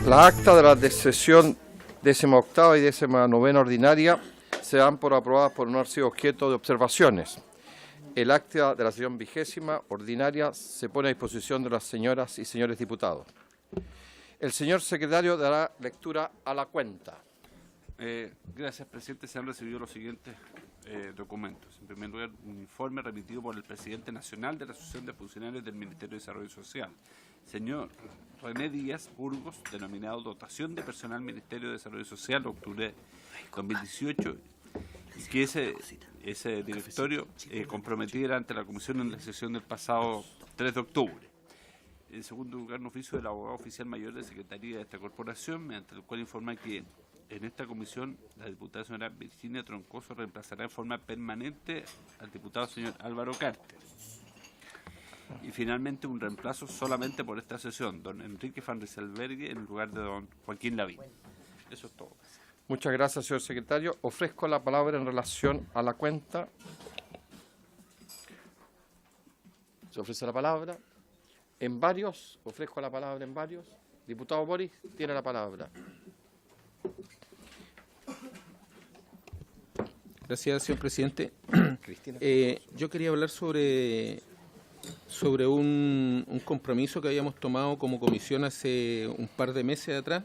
Las actas de la sesión 18ª y 19ª ordinaria se dan por aprobadas por no haber sido objeto de observaciones. El acta de la sesión 20ª ordinaria se pone a disposición de las señoras y señores diputados. El señor secretario dará lectura a la cuenta. Gracias, presidente. Se han recibido los siguientes documentos. En primer lugar, un informe remitido por el presidente nacional de la Asociación de Funcionarios del Ministerio de Desarrollo Social, señor René Díaz Burgos, denominado Dotación de Personal Ministerio de Desarrollo Social, octubre 2018, y que ese directorio comprometiera ante la Comisión en la sesión del pasado 3 de octubre. En segundo lugar, un oficio del abogado oficial mayor de Secretaría de esta corporación, mediante el cual informa que en esta comisión la diputada señora Virginia Troncoso reemplazará en forma permanente al diputado señor Álvaro Carter. Y finalmente un reemplazo solamente por esta sesión, don Enrique Van Rieselberghe en lugar de don Joaquín Lavín. Eso es todo. Muchas gracias, señor secretario. Ofrezco la palabra en relación a la cuenta. Se ofrece la palabra. En varios, ofrezco la palabra en varios. Diputado Boris, tiene la palabra. Gracias, señor presidente. Yo quería hablar sobre un compromiso que habíamos tomado como comisión hace un par de meses atrás.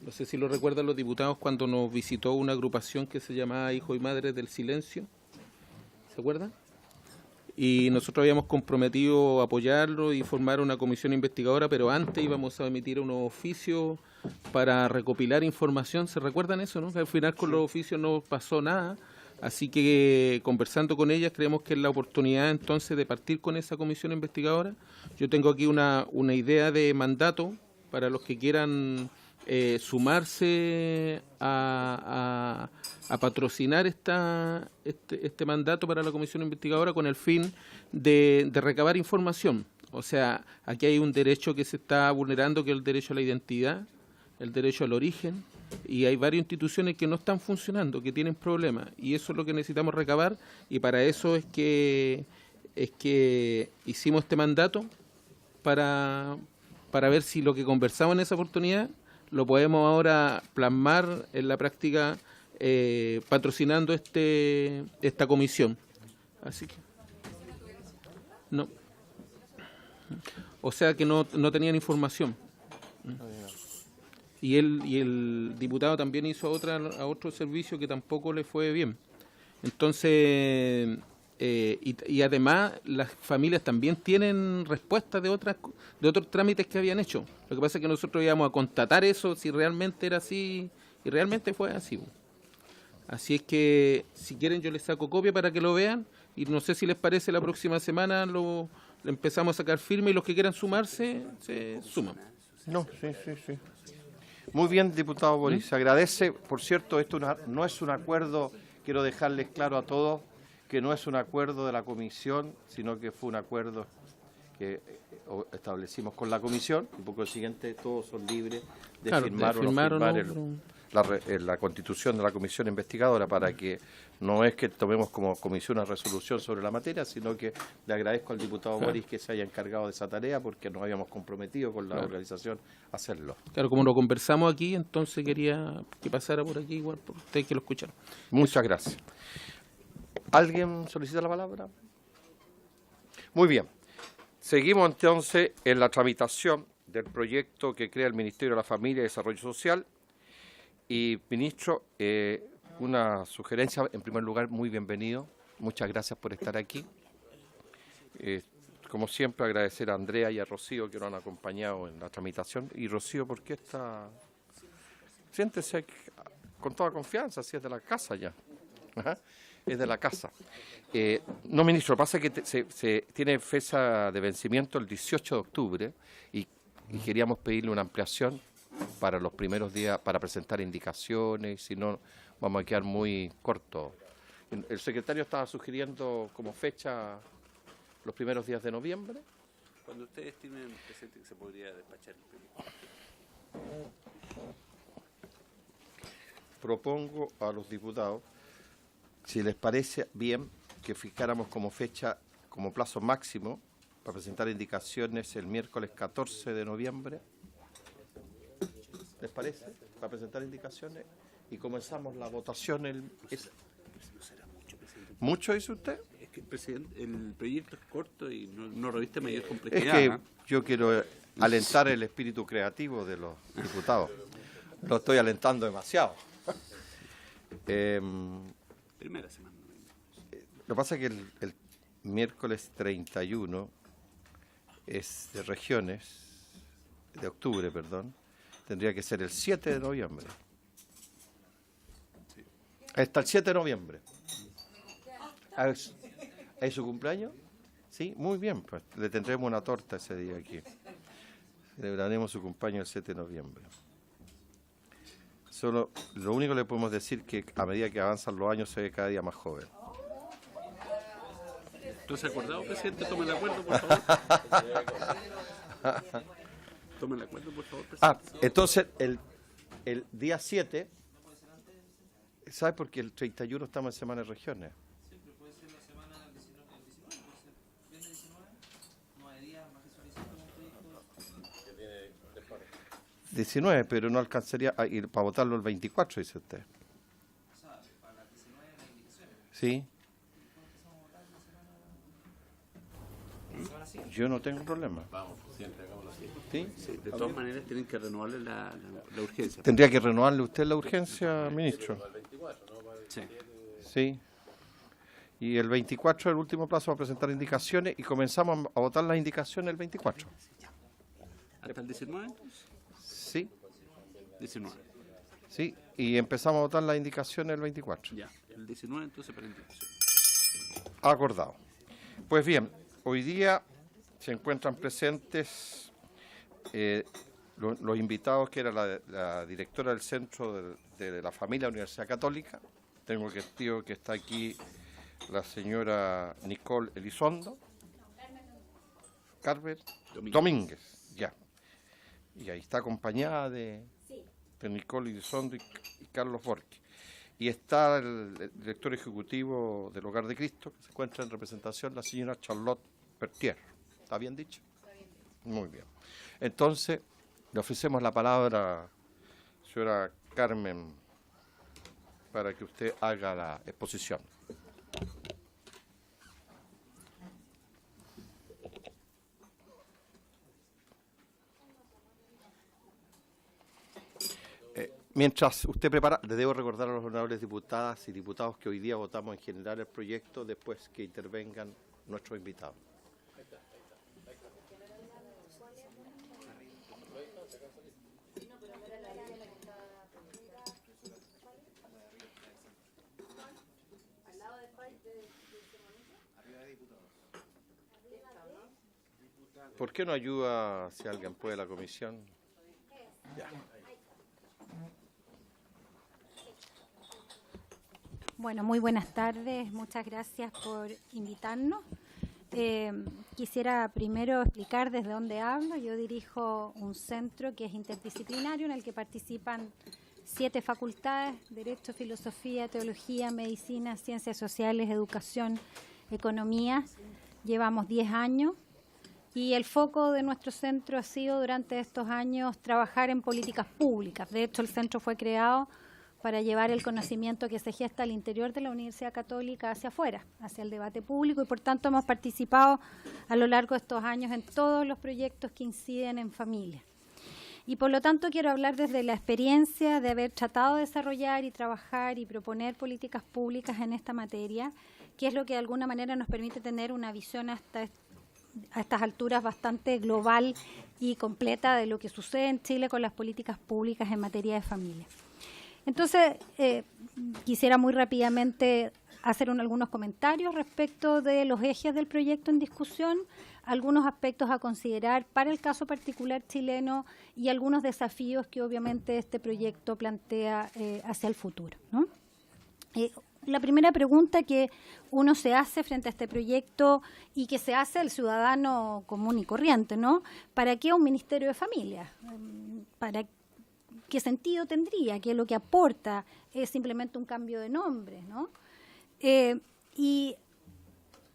No sé si lo recuerdan los diputados cuando nos visitó una agrupación que se llamaba Hijos y Madres del Silencio. ¿Se acuerdan? Y nosotros habíamos comprometido apoyarlo y formar una comisión investigadora, pero antes íbamos a emitir unos oficios para recopilar información. ¿Se recuerdan eso, no? Que al final con los oficios no pasó nada. Así que conversando con ellas creemos que es la oportunidad entonces de partir con esa comisión investigadora. Yo tengo aquí una idea de mandato para los que quieran sumarse a patrocinar este mandato para la comisión investigadora con el fin de recabar información. O sea, aquí hay un derecho que se está vulnerando, que es el derecho a la identidad, el derecho al origen, y hay varias instituciones que no están funcionando, que tienen problemas, y eso es lo que necesitamos recabar, y para eso es que hicimos este mandato, para ver si lo que conversamos en esa oportunidad lo podemos ahora plasmar en la práctica patrocinando esta comisión. Así que no. O sea que no tenían información. Y el diputado también hizo a otro servicio que tampoco le fue bien. Entonces, y además las familias también tienen respuestas de otros trámites que habían hecho. Lo que pasa es que nosotros íbamos a constatar eso, si realmente era así, y realmente fue así. Así es que, si quieren, yo les saco copia para que lo vean, y no sé si les parece, la próxima semana lo empezamos a sacar firme, y los que quieran sumarse, se suman. No, sí. Muy bien, diputado Boris. Se agradece. Por cierto, esto no es un acuerdo, quiero dejarles claro a todos, que no es un acuerdo de la comisión, sino que fue un acuerdo que establecimos con la comisión, y por consiguiente todos son libres de firmar o no firmar la constitución de la comisión investigadora, para que no es que tomemos como comisión una resolución sobre la materia, sino que le agradezco al diputado Boris que se haya encargado de esa tarea, porque nos habíamos comprometido con la organización a hacerlo. Claro, como lo conversamos aquí, entonces quería que pasara por aquí igual, por ustedes que lo escucharon. Muchas gracias. ¿Alguien solicita la palabra? Muy bien. Seguimos entonces en la tramitación del proyecto que crea el Ministerio de la Familia y Desarrollo Social. Y, ministro, una sugerencia, en primer lugar, muy bienvenido. Muchas gracias por estar aquí. Como siempre, agradecer a Andrea y a Rocío que nos han acompañado en la tramitación. Y Rocío, ¿por qué está? Siéntese con toda confianza, si es de la casa ya. Ajá. Es de la casa. No, ministro, lo que pasa es que se tiene fecha de vencimiento el 18 de octubre y queríamos pedirle una ampliación para los primeros días, para presentar indicaciones, si no vamos a quedar muy cortos. El secretario estaba sugiriendo como fecha los primeros días de noviembre. Cuando ustedes estimen, presidente, que se podría despachar el proyecto. Propongo a los diputados, si les parece bien, que fijáramos como fecha, como plazo máximo, para presentar indicaciones el miércoles 14 de noviembre. parece? Para presentar indicaciones y comenzamos la votación. ¿Mucho dice usted? Es que, presidente, el proyecto es corto y no reviste mayor Es complejidad. que ¿eh? yo quiero alentar el espíritu creativo de los diputados. Lo estoy alentando demasiado. Primera semana. Lo que pasa es que el miércoles 31 es de regiones, de octubre, perdón, tendría que ser el 7 de noviembre. Hasta el 7 de noviembre. ¿Es su cumpleaños? Sí, muy bien, pues le tendremos una torta ese día aquí. Celebraremos su cumpleaños el 7 de noviembre. Solo, lo único que le podemos decir que a medida que avanzan los años se ve cada día más joven. Entonces, acordado, presidente, tome el acuerdo, por favor. Tome el acuerdo, por favor, presidente. Entonces el día 7, ¿sabes por qué el 31 estamos en Semana de Regiones? Siempre puede ser la semana del 19, puede ser viernes 19, 9 días más visualizando un proyecto. 19, pero no alcanzaría a ir para votarlo el 24, dice usted. O sea, para las 19 las indicaciones. ¿Sí? La semana siguiente. Yo no tengo problema. ¿Sí? Sí, de todas maneras tienen que renovarle la urgencia. ¿Tendría que renovarle usted la urgencia, ministro? Sí. Sí. Y el 24 es el último plazo para presentar indicaciones y comenzamos a votar las indicaciones el 24. ¿Hasta el 19? Sí, 19. sí. Y empezamos a votar las indicaciones el 24. Ya. El 19 entonces para indicación. Acordado. Pues bien, hoy día se encuentran presentes los invitados, que era la directora del Centro de la Familia Universidad Católica. Tengo el tío que está aquí, la señora Nicole Elizondo. Carmen Domínguez, ya. Y ahí está acompañada de Nicole Elizondo y Carlos Borges. Y está el director ejecutivo del Hogar de Cristo, que se encuentra en representación, la señora Charlotte Pertier. ¿Está bien dicho? Muy bien. Entonces, le ofrecemos la palabra, señora Carmen, para que usted haga la exposición. Mientras usted prepara, le debo recordar a los honorables diputadas y diputados que hoy día votamos en general el proyecto después que intervengan nuestros invitados. ¿Por qué no ayuda, si alguien puede, la comisión? Ya. Bueno, muy buenas tardes. Muchas gracias por invitarnos. Quisiera primero explicar desde dónde hablo. Yo dirijo un centro que es interdisciplinario en el que participan 7 facultades: Derecho, Filosofía, Teología, Medicina, Ciencias Sociales, Educación, Economía. Llevamos 10 años. Y el foco de nuestro centro ha sido durante estos años trabajar en políticas públicas. De hecho, el centro fue creado para llevar el conocimiento que se gesta al interior de la Universidad Católica hacia afuera, hacia el debate público, y por tanto hemos participado a lo largo de estos años en todos los proyectos que inciden en familia. Y por lo tanto quiero hablar desde la experiencia de haber tratado de desarrollar y trabajar y proponer políticas públicas en esta materia, que es lo que de alguna manera nos permite tener una visión a estas alturas bastante global y completa de lo que sucede en Chile con las políticas públicas en materia de familia. Entonces, quisiera muy rápidamente hacer algunos comentarios respecto de los ejes del proyecto en discusión, algunos aspectos a considerar para el caso particular chileno y algunos desafíos que obviamente este proyecto plantea hacia el futuro, ¿no? La primera pregunta que uno se hace frente a este proyecto y que se hace el ciudadano común y corriente, ¿no? ¿Para qué un Ministerio de Familia? ¿Para qué sentido tendría? ¿Qué es lo que aporta? Es simplemente un cambio de nombre, ¿no? Y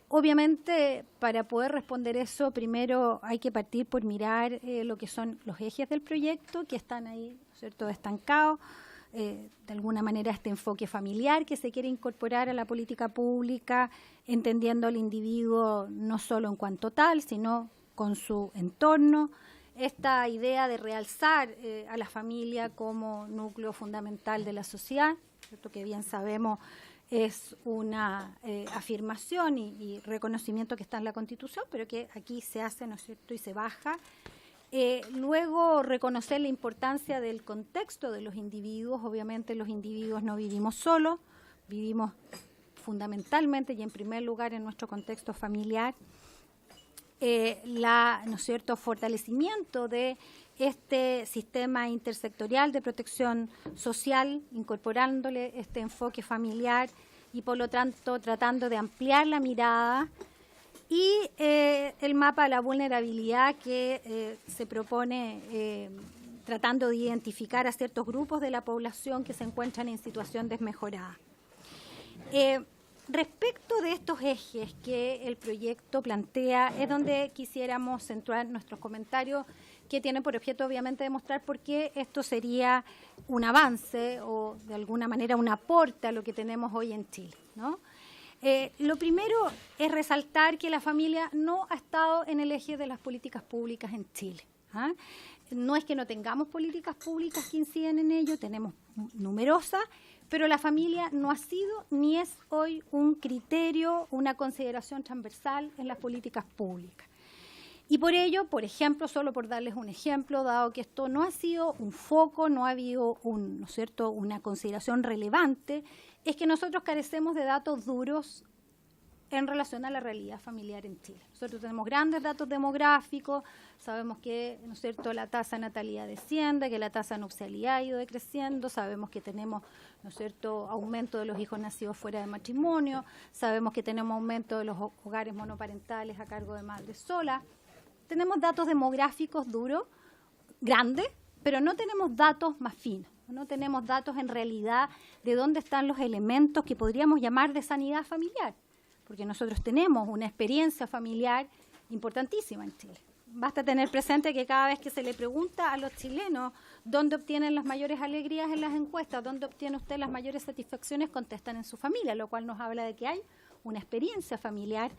Obviamente, para poder responder eso, primero hay que partir por mirar lo que son los ejes del proyecto, que están ahí, ¿cierto?, estancados. De alguna manera este enfoque familiar que se quiere incorporar a la política pública, entendiendo al individuo no solo en cuanto tal, sino con su entorno. Esta idea de realzar a la familia como núcleo fundamental de la sociedad, ¿cierto?, que bien sabemos es una afirmación y reconocimiento que está en la Constitución, pero que aquí se hace, ¿no es cierto?, y se baja. Luego, reconocer la importancia del contexto de los individuos. Obviamente los individuos no vivimos solos, vivimos fundamentalmente y en primer lugar en nuestro contexto familiar. ¿No es cierto?, fortalecimiento de este sistema intersectorial de protección social, incorporándole este enfoque familiar y por lo tanto tratando de ampliar la mirada. Y el mapa de la vulnerabilidad que se propone tratando de identificar a ciertos grupos de la población que se encuentran en situación desmejorada. Respecto de estos ejes que el proyecto plantea, es donde quisiéramos centrar nuestros comentarios, que tienen por objeto obviamente demostrar por qué esto sería un avance o de alguna manera un aporte a lo que tenemos hoy en Chile, ¿no? Lo primero es resaltar que la familia no ha estado en el eje de las políticas públicas en Chile. No es que no tengamos políticas públicas que inciden en ello, tenemos numerosas, pero la familia no ha sido ni es hoy un criterio, una consideración transversal en las políticas públicas. Y por ello, por ejemplo, solo por darles un ejemplo, dado que esto no ha sido un foco, no ha habido ¿no es cierto?, una consideración relevante, es que nosotros carecemos de datos duros en relación a la realidad familiar en Chile. Nosotros tenemos grandes datos demográficos, sabemos que, ¿no es cierto?, la tasa de natalidad desciende, que la tasa de nupcialidad ha ido decreciendo, sabemos que tenemos, ¿no es cierto?, aumento de los hijos nacidos fuera de matrimonio, sabemos que tenemos aumento de los hogares monoparentales a cargo de madres solas. Tenemos datos demográficos duros, grandes, pero no tenemos datos más finos. No tenemos datos en realidad de dónde están los elementos que podríamos llamar de sanidad familiar, porque nosotros tenemos una experiencia familiar importantísima en Chile. Basta tener presente que cada vez que se le pregunta a los chilenos dónde obtienen las mayores alegrías en las encuestas, dónde obtiene usted las mayores satisfacciones, contestan en su familia, lo cual nos habla de que hay una experiencia familiar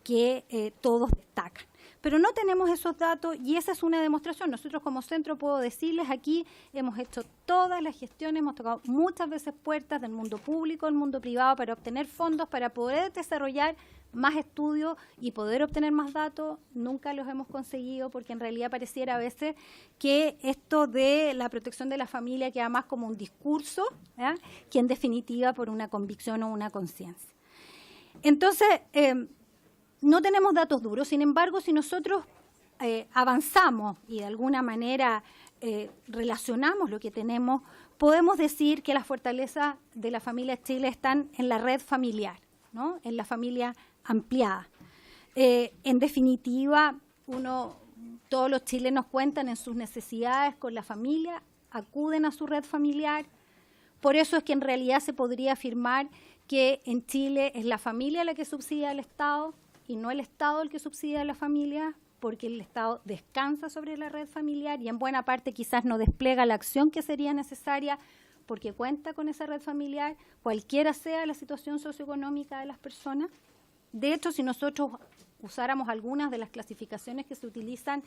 que todos destacan. Pero no tenemos esos datos y esa es una demostración. Nosotros como centro, puedo decirles, aquí hemos hecho todas las gestiones, hemos tocado muchas veces puertas del mundo público, del mundo privado, para obtener fondos, para poder desarrollar más estudios y poder obtener más datos. Nunca los hemos conseguido porque en realidad pareciera a veces que esto de la protección de la familia queda más como un discurso, ¿eh?, que en definitiva por una convicción o una conciencia. Entonces, no tenemos datos duros, sin embargo, si nosotros avanzamos y de alguna manera relacionamos lo que tenemos, podemos decir que las fortalezas de la familia Chile están en la red familiar, ¿no?, en la familia ampliada. En definitiva, todos los chilenos cuentan en sus necesidades con la familia, acuden a su red familiar. Por eso es que en realidad se podría afirmar que en Chile es la familia la que subsidia al Estado y no el Estado el que subsidia a la familia, porque el Estado descansa sobre la red familiar y en buena parte quizás no despliega la acción que sería necesaria porque cuenta con esa red familiar, cualquiera sea la situación socioeconómica de las personas. De hecho, si nosotros usáramos algunas de las clasificaciones que se utilizan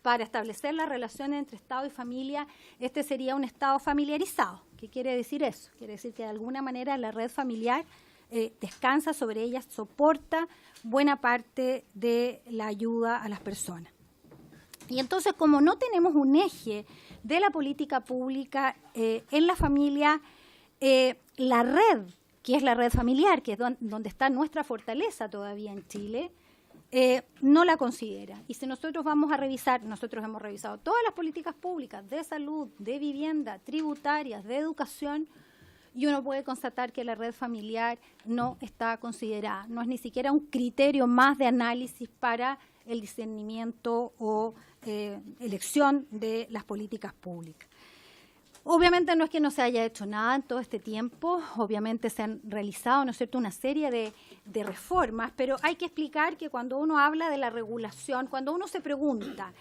para establecer la relación entre Estado y familia, este sería un Estado familiarizado. ¿Qué quiere decir eso? Quiere decir que de alguna manera la red familiar descansa sobre ella, soporta buena parte de la ayuda a las personas. Y entonces, como no tenemos un eje de la política pública en la familia, la red, que es la red familiar, que es donde está nuestra fortaleza todavía en Chile, no la considera. Y si nosotros vamos a revisar, nosotros hemos revisado todas las políticas públicas de salud, de vivienda, tributarias, de educación, y uno puede constatar que la red familiar no está considerada, no es ni siquiera un criterio más de análisis para el discernimiento o elección de las políticas públicas. Obviamente no es que no se haya hecho nada en todo este tiempo, obviamente se han realizado, ¿no es cierto?, una serie de reformas, pero hay que explicar que cuando uno habla de la regulación, cuando uno se pregunta,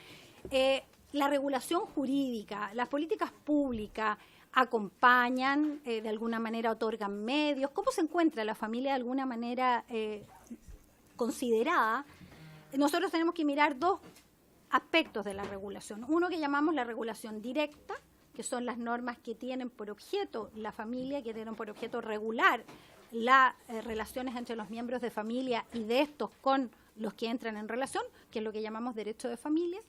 la regulación jurídica, las políticas públicas acompañan, de alguna manera otorgan medios, ¿cómo se encuentra la familia de alguna manera considerada? Nosotros tenemos que mirar dos aspectos de la regulación. Uno que llamamos la regulación directa, que son las normas que tienen por objeto la familia, que tienen por objeto regular las relaciones entre los miembros de familia y de estos con los que entran en relación, que es lo que llamamos derecho de familia.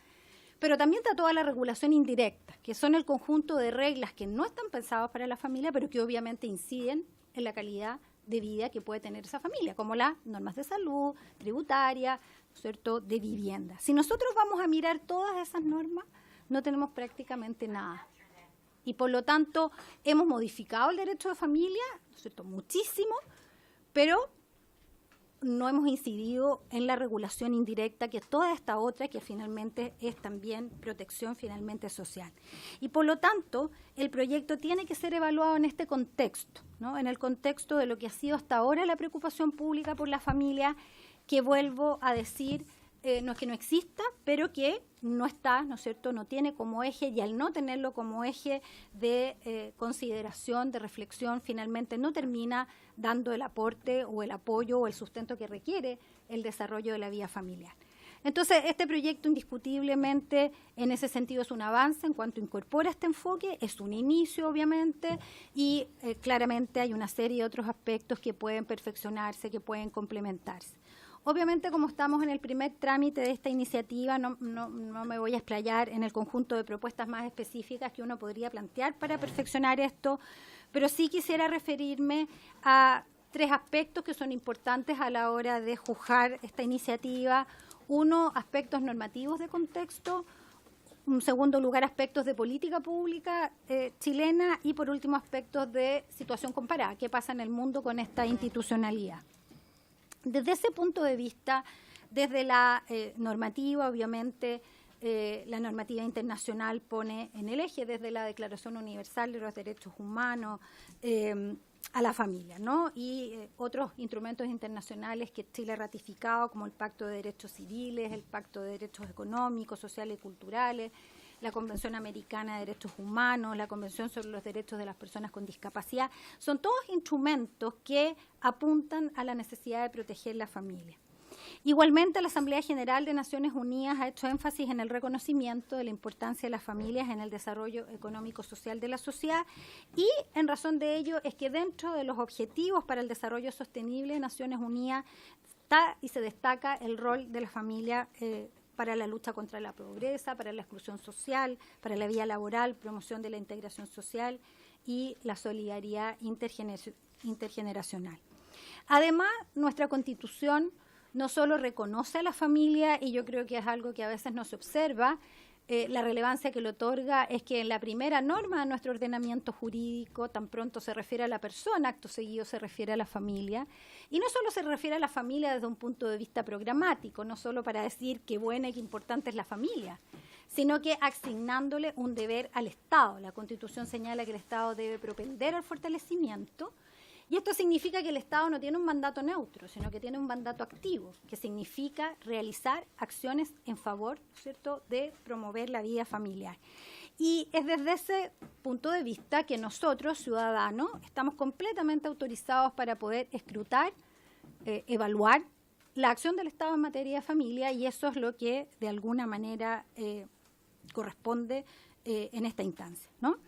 Pero también está toda la regulación indirecta, que son el conjunto de reglas que no están pensadas para la familia, pero que obviamente inciden en la calidad de vida que puede tener esa familia, como las normas de salud, tributaria, ¿cierto?, de vivienda. Si nosotros vamos a mirar todas esas normas, no tenemos prácticamente nada. Y por lo tanto, hemos modificado el derecho de familia, ¿cierto?, muchísimo, pero no hemos incidido en la regulación indirecta, que es toda esta otra, que finalmente es también protección finalmente social. Y por lo tanto, el proyecto tiene que ser evaluado en este contexto, ¿no?, en el contexto de lo que ha sido hasta ahora la preocupación pública por la familia, que vuelvo a decir, no es que no exista, pero que no está, ¿no es cierto?, no tiene como eje, y al no tenerlo como eje de consideración, de reflexión, finalmente no termina dando el aporte o el apoyo o el sustento que requiere el desarrollo de la vida familiar. Entonces, este proyecto indiscutiblemente en ese sentido es un avance en cuanto incorpora este enfoque, es un inicio obviamente, y claramente hay una serie de otros aspectos que pueden perfeccionarse, que pueden complementarse. Obviamente, como estamos en el primer trámite de esta iniciativa, no me voy a explayar en el conjunto de propuestas más específicas que uno podría plantear para perfeccionar esto, pero sí quisiera referirme a tres aspectos que son importantes a la hora de juzgar esta iniciativa. Uno, aspectos normativos de contexto. En segundo lugar, aspectos de política pública chilena. Y por último, aspectos de situación comparada. ¿Qué pasa en el mundo con esta institucionalidad? Desde ese punto de vista, desde la normativa, obviamente, la normativa internacional pone en el eje, desde la Declaración Universal de los Derechos Humanos, a la familia, ¿no? Y otros instrumentos internacionales que Chile ha ratificado, como el Pacto de Derechos Civiles, el Pacto de Derechos Económicos, Sociales y Culturales, la Convención Americana de Derechos Humanos, la Convención sobre los Derechos de las Personas con Discapacidad, son todos instrumentos que apuntan a la necesidad de proteger la familia. Igualmente, la Asamblea General de Naciones Unidas ha hecho énfasis en el reconocimiento de la importancia de las familias en el desarrollo económico-social de la sociedad, y en razón de ello es que dentro de los objetivos para el desarrollo sostenible de Naciones Unidas está y se destaca el rol de la familia para la lucha contra la pobreza, para la exclusión social, para la vida laboral, promoción de la integración social y la solidaridad intergeneracional. Además, nuestra Constitución no solo reconoce a la familia, y yo creo que es algo que a veces no se observa, la relevancia que le otorga es que en la primera norma de nuestro ordenamiento jurídico, tan pronto se refiere a la persona, acto seguido se refiere a la familia, y no solo se refiere a la familia desde un punto de vista programático, no solo para decir qué buena y qué importante es la familia, sino que asignándole un deber al Estado. La Constitución señala que el Estado debe propender al fortalecimiento, y esto significa que el Estado no tiene un mandato neutro, sino que tiene un mandato activo, que significa realizar acciones en favor, ¿cierto?, de promover la vida familiar. Y es desde ese punto de vista que nosotros, ciudadanos, estamos completamente autorizados para poder escrutar, evaluar la acción del Estado en materia de familia, y eso es lo que de alguna manera corresponde en esta instancia, ¿no?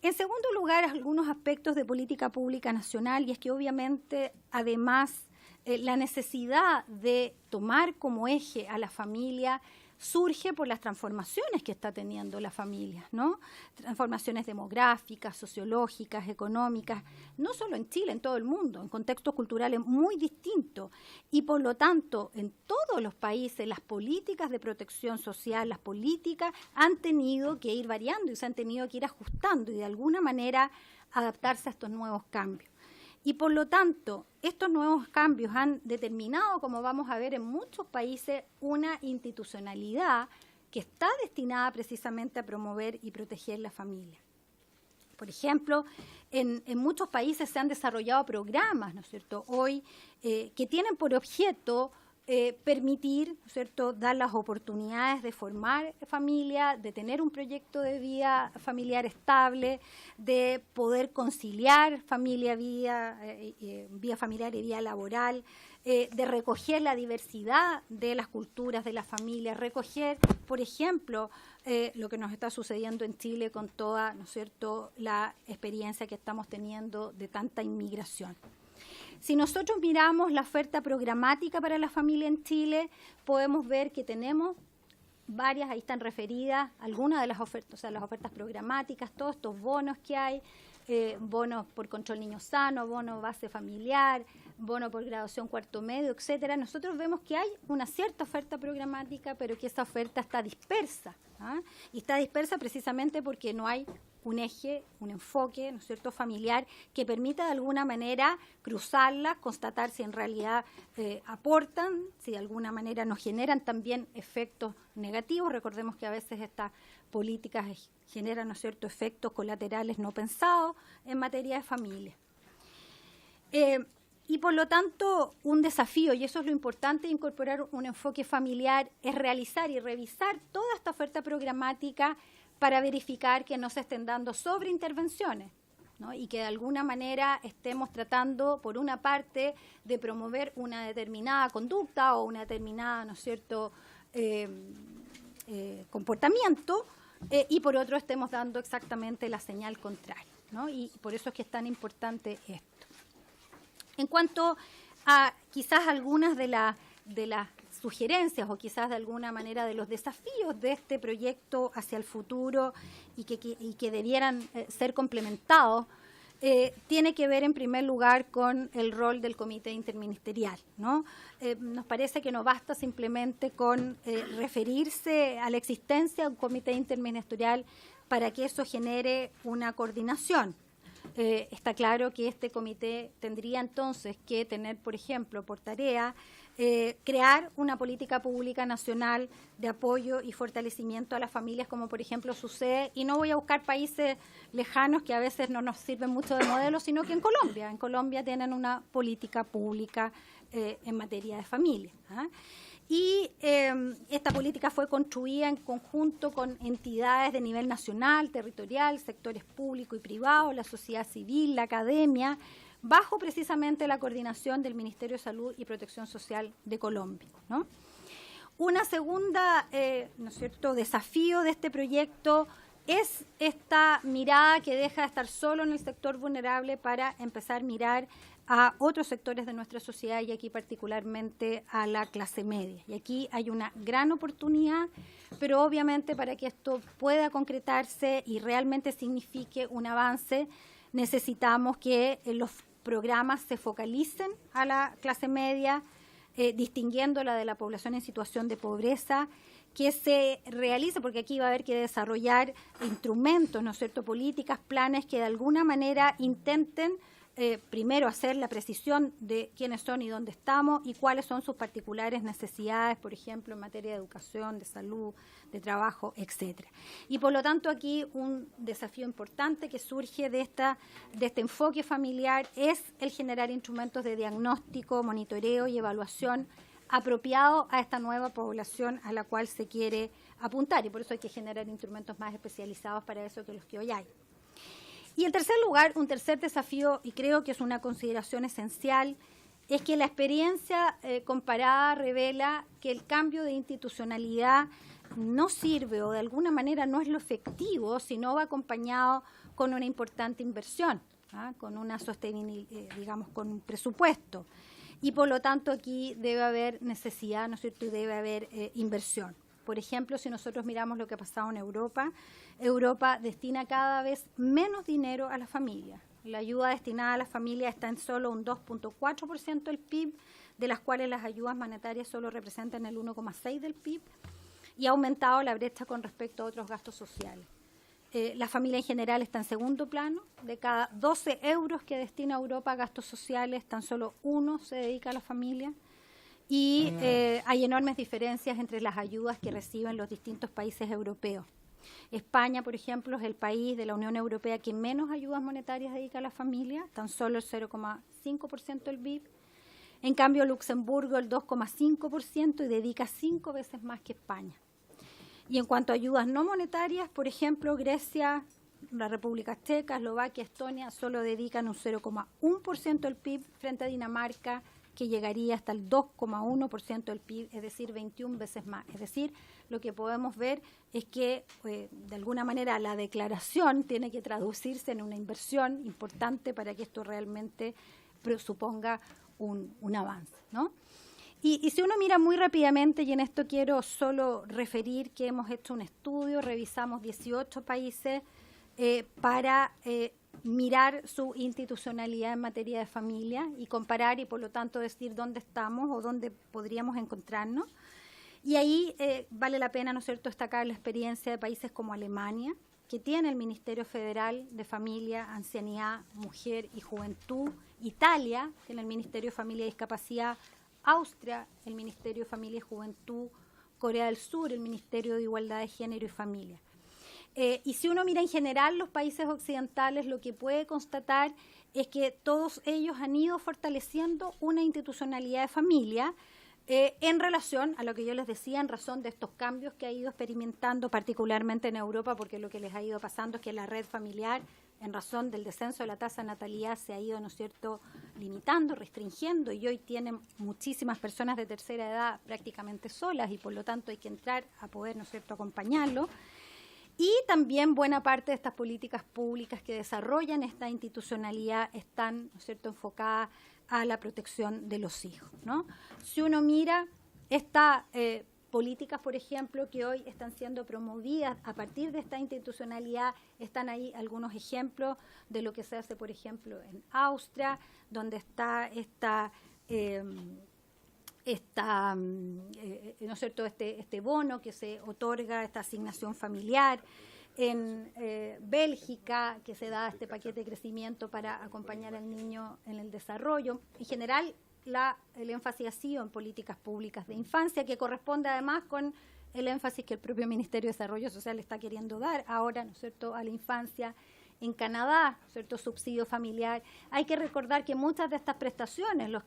En segundo lugar, algunos aspectos de política pública nacional, y es que obviamente, además, la necesidad de tomar como eje a la familia surge por las transformaciones que está teniendo la familia, ¿no? Transformaciones demográficas, sociológicas, económicas, no solo en Chile, en todo el mundo, en contextos culturales muy distintos. Y por lo tanto, en todos los países, las políticas de protección social, las políticas han tenido que ir variando y se han tenido que ir ajustando y de alguna manera adaptarse a estos nuevos cambios. Y por lo tanto, estos nuevos cambios han determinado, como vamos a ver en muchos países, una institucionalidad que está destinada precisamente a promover y proteger la familia. Por ejemplo, en muchos países se han desarrollado programas, ¿no es cierto?, hoy que tienen por objeto permitir, ¿no es cierto?, dar las oportunidades de formar familia, de tener un proyecto de vida familiar estable, de poder conciliar vida familiar y vida laboral, de recoger la diversidad de las culturas de la familia, recoger, por ejemplo, lo que nos está sucediendo en Chile con toda, ¿no es cierto?, la experiencia que estamos teniendo de tanta inmigración. Si nosotros miramos la oferta programática para la familia en Chile, podemos ver que tenemos varias, ahí están referidas algunas de las ofertas, o sea, las ofertas programáticas, todos estos bonos que hay, bonos por control niño sano, bono base familiar, bono por graduación cuarto medio, etcétera. Nosotros vemos que hay una cierta oferta programática, pero que esa oferta está dispersa, ¿ah? Y está dispersa precisamente porque no hay un eje, un enfoque, ¿no es cierto?, familiar que permita de alguna manera cruzarlas, constatar si en realidad aportan, si de alguna manera nos generan también efectos negativos. Recordemos que a veces estas políticas generan, ¿no es cierto?, efectos colaterales no pensados en materia de familia. Y por lo tanto, un desafío, y eso es lo importante de incorporar un enfoque familiar, es realizar y revisar toda esta oferta programática para verificar que no se estén dando sobreintervenciones, ¿no?, y que de alguna manera estemos tratando, por una parte, de promover una determinada conducta o una determinada, ¿no es cierto?, comportamiento, y por otro estemos dando exactamente la señal contraria, ¿no? Y por eso es que es tan importante esto. En cuanto a quizás algunas de las sugerencias o quizás de alguna manera de los desafíos de este proyecto hacia el futuro y que debieran ser complementados, tiene que ver en primer lugar con el rol del comité interministerial, ¿no? Nos parece que no basta simplemente con referirse a la existencia de un comité interministerial para que eso genere una coordinación. Está claro que este comité tendría entonces que tener, por ejemplo, por tarea crear una política pública nacional de apoyo y fortalecimiento a las familias, como por ejemplo sucede, y no voy a buscar países lejanos que a veces no nos sirven mucho de modelo, sino que en Colombia tienen una política pública en materia de familia, ¿ah? Y esta política fue construida en conjunto con entidades de nivel nacional, territorial, sectores público y privado, la sociedad civil, la academia, bajo precisamente la coordinación del Ministerio de Salud y Protección Social de Colombia, ¿no? Una segunda, ¿no es cierto?, desafío de este proyecto es esta mirada que deja de estar solo en el sector vulnerable para empezar a mirar a otros sectores de nuestra sociedad y aquí particularmente a la clase media. Y aquí hay una gran oportunidad, pero obviamente para que esto pueda concretarse y realmente signifique un avance, necesitamos que los programas se focalicen a la clase media, distinguiéndola de la población en situación de pobreza, que se realice, porque aquí va a haber que desarrollar instrumentos, ¿no es cierto?, políticas, planes que de alguna manera intenten primero hacer la precisión de quiénes son y dónde estamos y cuáles son sus particulares necesidades, por ejemplo, en materia de educación, de salud, de trabajo, etcétera. Y por lo tanto aquí un desafío importante que surge de este enfoque familiar es el generar instrumentos de diagnóstico, monitoreo y evaluación apropiado a esta nueva población a la cual se quiere apuntar, y por eso hay que generar instrumentos más especializados para eso que los que hoy hay. Y en tercer lugar, un tercer desafío, y creo que es una consideración esencial, es que la experiencia comparada revela que el cambio de institucionalidad no sirve o de alguna manera no es lo efectivo si no va acompañado con una importante inversión, ¿ah?, con una sostenibilidad, digamos, con un presupuesto. Y por lo tanto aquí debe haber necesidad, ¿no es cierto?, y debe haber inversión. Por ejemplo, si nosotros miramos lo que ha pasado en Europa, Europa destina cada vez menos dinero a la familia. La ayuda destinada a la familia está en solo un 2.4% del PIB, de las cuales las ayudas monetarias solo representan el 1.6% del PIB, y ha aumentado la brecha con respecto a otros gastos sociales. La familia en general está en segundo plano. De cada 12 euros que destina Europa a gastos sociales, tan solo 1 se dedica a la familia. Y hay enormes diferencias entre las ayudas que reciben los distintos países europeos. España, por ejemplo, es el país de la Unión Europea que menos ayudas monetarias dedica a la familia, tan solo el 0,5% del PIB. En cambio, Luxemburgo el 2,5% y dedica 5 veces más que España. Y en cuanto a ayudas no monetarias, por ejemplo, Grecia, la República Checa, Eslovaquia, Estonia solo dedican un 0,1% del PIB frente a Dinamarca, que llegaría hasta el 2,1% del PIB, es decir, 21 veces más. Es decir, lo que podemos ver es que, de alguna manera, la declaración tiene que traducirse en una inversión importante para que esto realmente suponga un avance, ¿no? Y si uno mira muy rápidamente, y en esto quiero solo referir que hemos hecho un estudio, revisamos 18 países para mirar su institucionalidad en materia de familia y comparar y por lo tanto decir dónde estamos o dónde podríamos encontrarnos. Y ahí vale la pena, ¿no es cierto?, destacar la experiencia de países como Alemania, que tiene el Ministerio Federal de Familia, Ancianidad, Mujer y Juventud. Italia tiene el Ministerio de Familia y Discapacidad. Austria, el Ministerio de Familia y Juventud. Corea del Sur, el Ministerio de Igualdad de Género y Familia. Y si uno mira en general los países occidentales, lo que puede constatar es que todos ellos han ido fortaleciendo una institucionalidad de familia en relación a lo que yo les decía, en razón de estos cambios que ha ido experimentando, particularmente en Europa, porque lo que les ha ido pasando es que la red familiar, en razón del descenso de la tasa de natalidad, se ha ido, ¿no es cierto?, limitando, restringiendo, y hoy tienen muchísimas personas de tercera edad prácticamente solas, y por lo tanto hay que entrar a poder, ¿no es cierto?, acompañarlo. Y también buena parte de estas políticas públicas que desarrollan esta institucionalidad están, ¿no es cierto?, enfocadas a la protección de los hijos, ¿no? Si uno mira estas políticas, por ejemplo, que hoy están siendo promovidas a partir de esta institucionalidad, están ahí algunos ejemplos de lo que se hace, por ejemplo, en Austria, donde está ¿no es cierto?, este bono que se otorga, esta asignación familiar. En Bélgica, que se da este paquete de crecimiento para acompañar al niño en el desarrollo. En general, el énfasis ha sido en políticas públicas de infancia, que corresponde además con el énfasis que el propio Ministerio de Desarrollo Social está queriendo dar ahora, ¿no es cierto?, a la infancia. En Canadá, ¿cierto?, subsidio familiar. Hay que recordar que muchas de estas prestaciones lo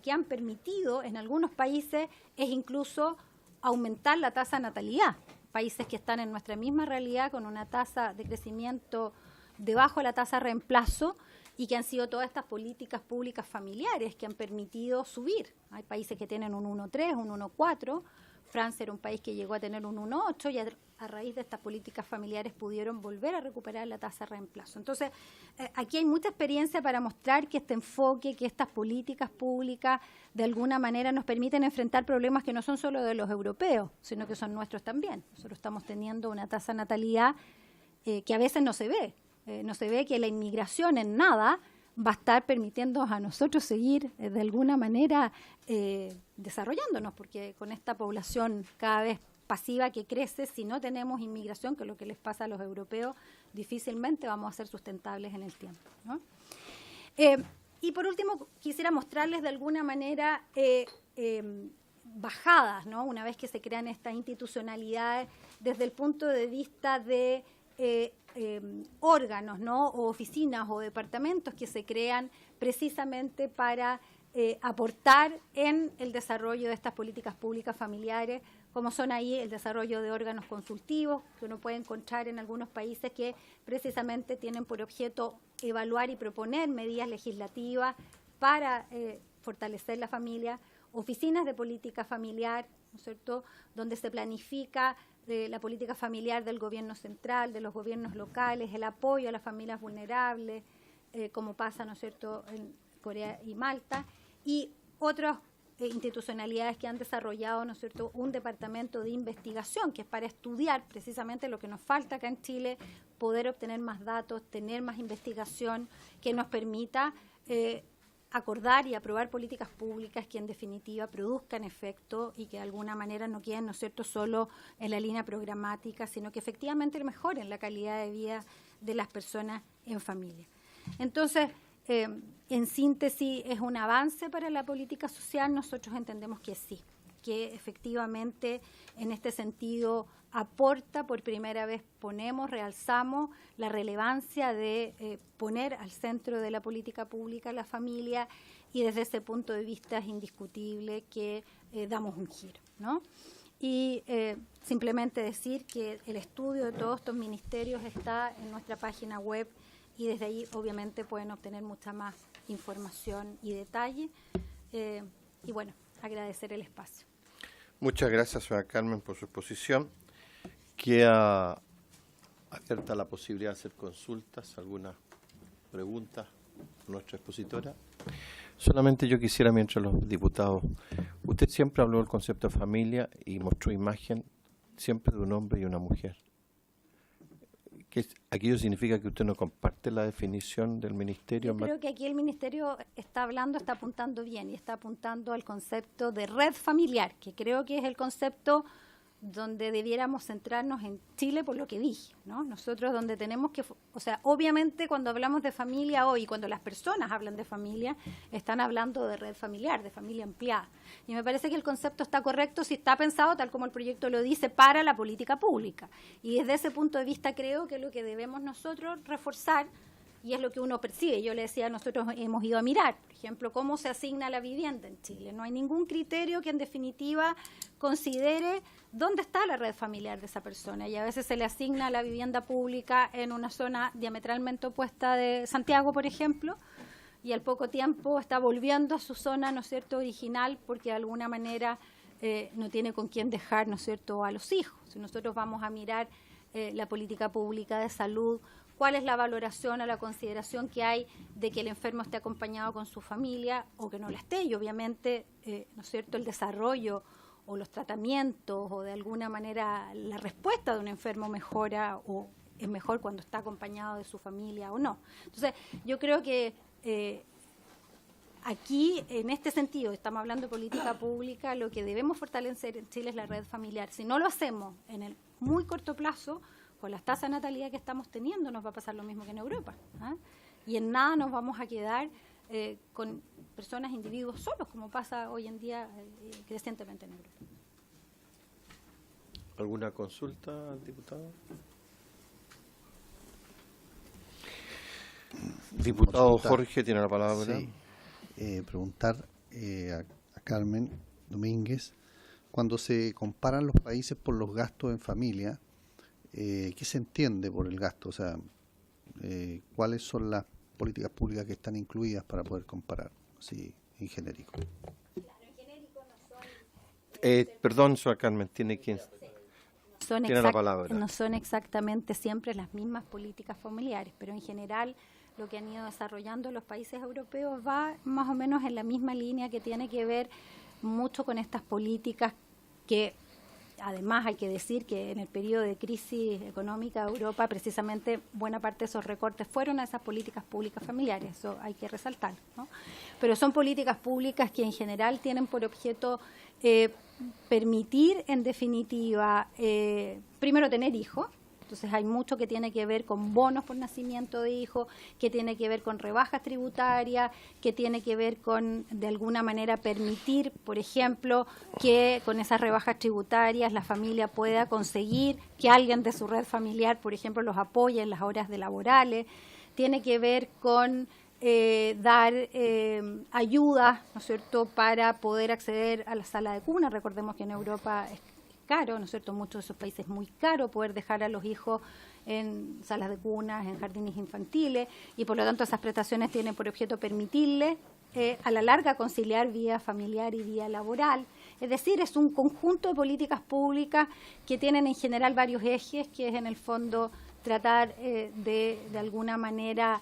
que han permitido en algunos países es incluso aumentar la tasa de natalidad. Países que están en nuestra misma realidad con una tasa de crecimiento debajo de la tasa de reemplazo y que han sido todas estas políticas públicas familiares que han permitido subir. Hay países que tienen un 1,3, un 1,4. Francia era un país que llegó a tener un 1,8 y a raíz de estas políticas familiares pudieron volver a recuperar la tasa de reemplazo. Entonces, aquí hay mucha experiencia para mostrar que este enfoque, que estas políticas públicas de alguna manera nos permiten enfrentar problemas que no son solo de los europeos, sino que son nuestros también. Nosotros estamos teniendo una tasa de natalidad que a veces no se ve. No se ve que la inmigración en nada va a estar permitiéndonos a nosotros seguir de alguna manera desarrollándonos, porque con esta población cada vez pasiva que crece, si no tenemos inmigración, que es lo que les pasa a los europeos, difícilmente vamos a ser sustentables en el tiempo, ¿no? Y por último, quisiera mostrarles de alguna manera bajadas, ¿no?, una vez que se crean estas institucionalidades desde el punto de vista de órganos, ¿no?, o oficinas o departamentos que se crean precisamente para aportar en el desarrollo de estas políticas públicas familiares, como son ahí el desarrollo de órganos consultivos, que uno puede encontrar en algunos países que precisamente tienen por objeto evaluar y proponer medidas legislativas para fortalecer la familia, oficinas de política familiar, ¿no es cierto?, donde se planifica la política familiar del gobierno central, de los gobiernos locales, el apoyo a las familias vulnerables, como pasa, ¿no es cierto?, en Corea y Malta, y otras institucionalidades que han desarrollado, ¿no es cierto?, un departamento de investigación que es para estudiar precisamente lo que nos falta acá en Chile, poder obtener más datos, tener más investigación que nos permita acordar y aprobar políticas públicas que en definitiva produzcan efecto y que de alguna manera no queden, ¿no es cierto?, solo en la línea programática, sino que efectivamente mejoren la calidad de vida de las personas en familia. Entonces, en síntesis, ¿es un avance para la política social? Nosotros entendemos que sí, que efectivamente en este sentido aporta por primera vez, realzamos la relevancia de poner al centro de la política pública la familia, y desde ese punto de vista es indiscutible que damos un giro, ¿no? Y simplemente decir que el estudio de todos estos ministerios está en nuestra página web, y desde ahí obviamente pueden obtener mucha más información y detalle. Y bueno, agradecer el espacio. Muchas gracias, señora Carmen, por su exposición. Queda abierta la posibilidad de hacer consultas, alguna pregunta a nuestra expositora. Solamente yo quisiera, mientras los diputados, usted siempre habló del concepto de familia y mostró imagen siempre de un hombre y una mujer. ¿Aquello significa que usted no comparte la definición del ministerio? Yo creo que aquí el ministerio está apuntando bien, y está apuntando al concepto de red familiar, que creo que es el concepto donde debiéramos centrarnos en Chile, por lo que dije, ¿no? Nosotros donde tenemos que, o sea, obviamente cuando hablamos de familia hoy, cuando las personas hablan de familia, están hablando de red familiar, de familia ampliada. Y me parece que el concepto está correcto si está pensado, tal como el proyecto lo dice, para la política pública. Y desde ese punto de vista creo que lo que debemos nosotros reforzar, y es lo que uno percibe, yo le decía, nosotros hemos ido a mirar, por ejemplo, cómo se asigna la vivienda en Chile. No hay ningún criterio que en definitiva considere dónde está la red familiar de esa persona, y a veces se le asigna la vivienda pública en una zona diametralmente opuesta de Santiago, por ejemplo, y al poco tiempo está volviendo a su zona, ¿no es cierto?, original, porque de alguna manera no tiene con quién dejar, ¿no es cierto?, a los hijos. Si nosotros vamos a mirar la política pública de salud, cuál es la valoración o la consideración que hay de que el enfermo esté acompañado con su familia o que no la esté, y obviamente, ¿no es cierto?, el desarrollo o los tratamientos o de alguna manera la respuesta de un enfermo mejora o es mejor cuando está acompañado de su familia o no. Entonces, yo creo que aquí, en este sentido, estamos hablando de política pública, lo que debemos fortalecer en Chile es la red familiar. Si no lo hacemos en el muy corto plazo, con las tasas de natalidad que estamos teniendo, nos va a pasar lo mismo que en Europa, ¿ah? Y en nada nos vamos a quedar con personas, individuos solos, como pasa hoy en día crecientemente en Europa. ¿Alguna consulta, diputado? Diputado Consulta. Jorge tiene la palabra. Sí. Preguntar a Carmen Domínguez, cuando se comparan los países por los gastos en familia, ¿qué se entiende por el gasto? O sea, ¿cuáles son las políticas públicas que están incluidas para poder comparar, así en genérico? Perdón, señora Carmen, tiene la palabra. No son exactamente siempre las mismas políticas familiares, pero en general lo que han ido desarrollando los países europeos va más o menos en la misma línea, que tiene que ver mucho con estas políticas que, además, hay que decir que en el periodo de crisis económica de Europa, precisamente buena parte de esos recortes fueron a esas políticas públicas familiares, eso hay que resaltar, ¿no? Pero son políticas públicas que en general tienen por objeto permitir, en definitiva, primero tener hijos. Entonces hay mucho que tiene que ver con bonos por nacimiento de hijos, que tiene que ver con rebajas tributarias, que tiene que ver con, de alguna manera, permitir, por ejemplo, que con esas rebajas tributarias la familia pueda conseguir que alguien de su red familiar, por ejemplo, los apoye en las horas de laborales. Tiene que ver con dar ayudas, ¿no es cierto?, para poder acceder a la sala de cuna. Recordemos que en Europa es caro, ¿no es cierto?, muchos de esos países es muy caro poder dejar a los hijos en salas de cunas, en jardines infantiles, y por lo tanto esas prestaciones tienen por objeto permitirles a la larga conciliar vida familiar y vida laboral. Es decir, es un conjunto de políticas públicas que tienen en general varios ejes, que es en el fondo tratar de alguna manera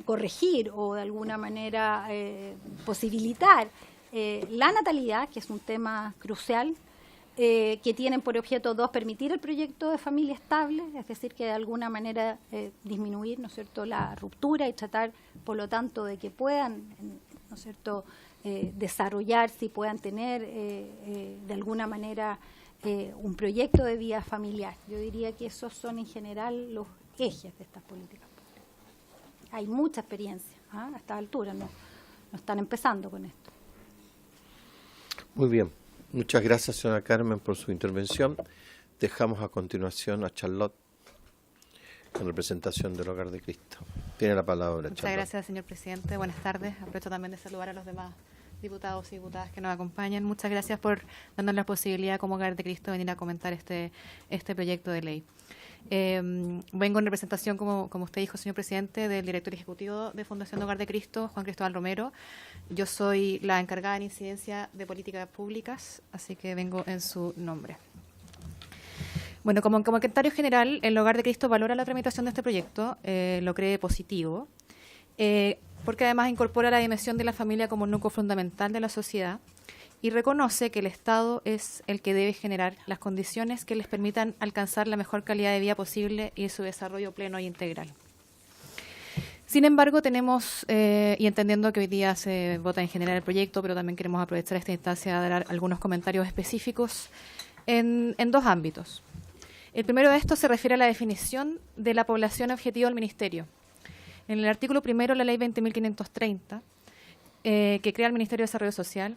corregir o de alguna manera posibilitar la natalidad, que es un tema crucial, que tienen por objeto dos, permitir el proyecto de familia estable, es decir, que de alguna manera disminuir, ¿no es cierto?, la ruptura y tratar, por lo tanto, de que puedan, ¿no es cierto?, desarrollarse y puedan tener de alguna manera un proyecto de vida familiar. Yo diría que esos son en general los ejes de estas políticas públicas. Hay mucha experiencia, ¿ah? A esta altura, no están empezando con esto. Muy bien. Muchas gracias, señora Carmen, por su intervención. Dejamos a continuación a Charlotte en representación del Hogar de Cristo. Tiene la palabra, Muchas Charlotte. gracias, señor presidente. Buenas tardes. Aprovecho también de saludar a los demás diputados y diputadas que nos acompañan. Muchas gracias por darnos la posibilidad como Hogar de Cristo de venir a comentar este proyecto de ley. Vengo en representación, como usted dijo, señor presidente, del director ejecutivo de Fundación Hogar de Cristo, Juan Cristóbal Romero. Yo soy la encargada en incidencia de políticas públicas, así que vengo en su nombre. Bueno, como comentario general, el Hogar de Cristo valora la tramitación de este proyecto, lo cree positivo, porque además incorpora la dimensión de la familia como núcleo fundamental de la sociedad y reconoce que el Estado es el que debe generar las condiciones que les permitan alcanzar la mejor calidad de vida posible y su desarrollo pleno e integral. Sin embargo, tenemos, y entendiendo que hoy día se vota en general el proyecto, pero también queremos aprovechar esta instancia a dar algunos comentarios específicos en dos ámbitos. El primero de estos se refiere a la definición de la población objetivo del Ministerio. En el artículo primero de la Ley 20.530, que crea el Ministerio de Desarrollo Social,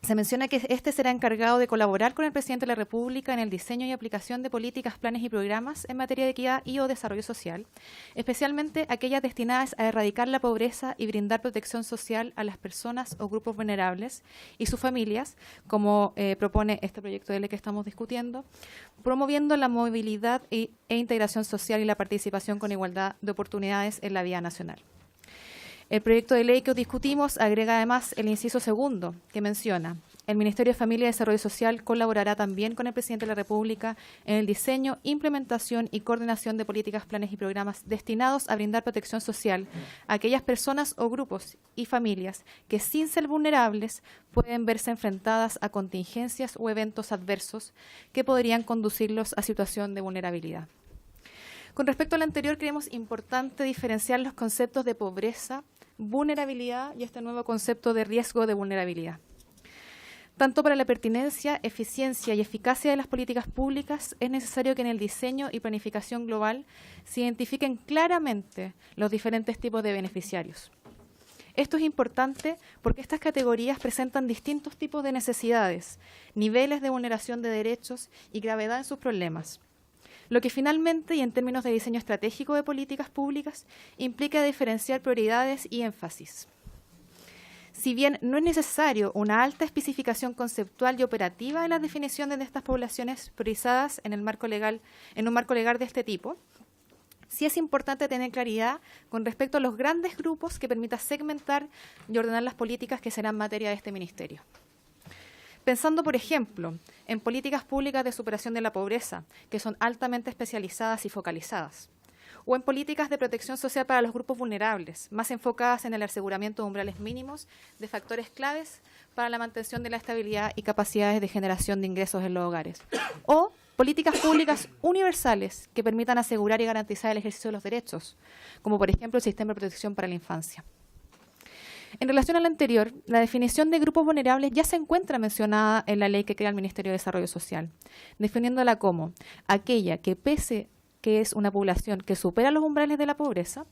se menciona que este será encargado de colaborar con el Presidente de la República en el diseño y aplicación de políticas, planes y programas en materia de equidad y o desarrollo social, especialmente aquellas destinadas a erradicar la pobreza y brindar protección social a las personas o grupos vulnerables y sus familias, como propone este proyecto de ley que estamos discutiendo, promoviendo la movilidad e integración social y la participación con igualdad de oportunidades en la vida nacional. El proyecto de ley que discutimos agrega además el inciso segundo, que menciona: el Ministerio de Familia y Desarrollo Social colaborará también con el Presidente de la República en el diseño, implementación y coordinación de políticas, planes y programas destinados a brindar protección social a aquellas personas o grupos y familias que, sin ser vulnerables, pueden verse enfrentadas a contingencias o eventos adversos que podrían conducirlos a situación de vulnerabilidad. Con respecto al anterior, creemos importante diferenciar los conceptos de pobreza, vulnerabilidad y este nuevo concepto de riesgo de vulnerabilidad. Tanto para la pertinencia, eficiencia y eficacia de las políticas públicas, es necesario que en el diseño y planificación global se identifiquen claramente los diferentes tipos de beneficiarios. Esto es importante porque estas categorías presentan distintos tipos de necesidades, niveles de vulneración de derechos y gravedad en sus problemas, lo que finalmente, y en términos de diseño estratégico de políticas públicas, implica diferenciar prioridades y énfasis. Si bien no es necesario una alta especificación conceptual y operativa de las definiciones de estas poblaciones priorizadas en un marco legal de este tipo, sí es importante tener claridad con respecto a los grandes grupos que permita segmentar y ordenar las políticas que serán materia de este ministerio. Pensando, por ejemplo, en políticas públicas de superación de la pobreza, que son altamente especializadas y focalizadas, o en políticas de protección social para los grupos vulnerables, más enfocadas en el aseguramiento de umbrales mínimos de factores claves para la mantención de la estabilidad y capacidades de generación de ingresos en los hogares, o políticas públicas universales que permitan asegurar y garantizar el ejercicio de los derechos, como por ejemplo el sistema de protección para la infancia. En relación a lo anterior, la definición de grupos vulnerables ya se encuentra mencionada en la ley que crea el Ministerio de Desarrollo Social, definiéndola como aquella que, pese que es una población que supera los umbrales de la pobreza,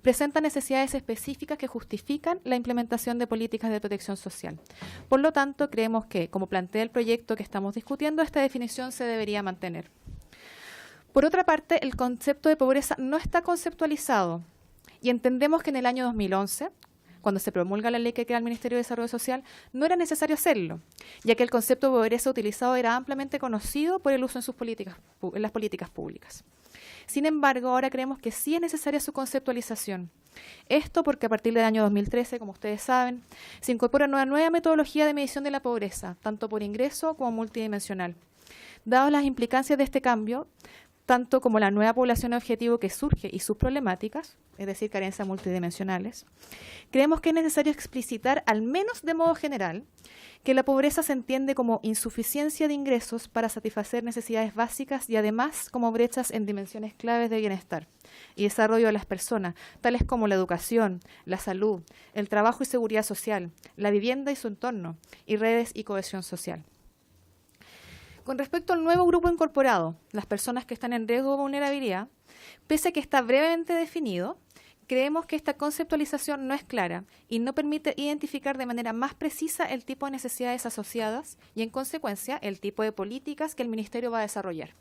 presenta necesidades específicas que justifican la implementación de políticas de protección social. Por lo tanto, creemos que, como plantea el proyecto que estamos discutiendo, esta definición se debería mantener. Por otra parte, el concepto de pobreza no está conceptualizado y entendemos que en el año 2011, cuando se promulga la ley que crea el Ministerio de Desarrollo Social, no era necesario hacerlo, ya que el concepto de pobreza utilizado era ampliamente conocido por el uso en las políticas públicas. Sin embargo, ahora creemos que sí es necesaria su conceptualización. Esto porque a partir del año 2013, como ustedes saben, se incorpora una nueva metodología de medición de la pobreza, tanto por ingreso como multidimensional. Dadas las implicancias de este cambio, tanto como la nueva población objetivo que surge y sus problemáticas, es decir, carencias multidimensionales, creemos que es necesario explicitar, al menos de modo general, que la pobreza se entiende como insuficiencia de ingresos para satisfacer necesidades básicas y además como brechas en dimensiones claves de bienestar y desarrollo de las personas, tales como la educación, la salud, el trabajo y seguridad social, la vivienda y su entorno, y redes y cohesión social. Con respecto al nuevo grupo incorporado, las personas que están en riesgo de vulnerabilidad, pese a que está brevemente definido, creemos que esta conceptualización no es clara y no permite identificar de manera más precisa el tipo de necesidades asociadas y, en consecuencia, el tipo de políticas que el Ministerio va a desarrollar.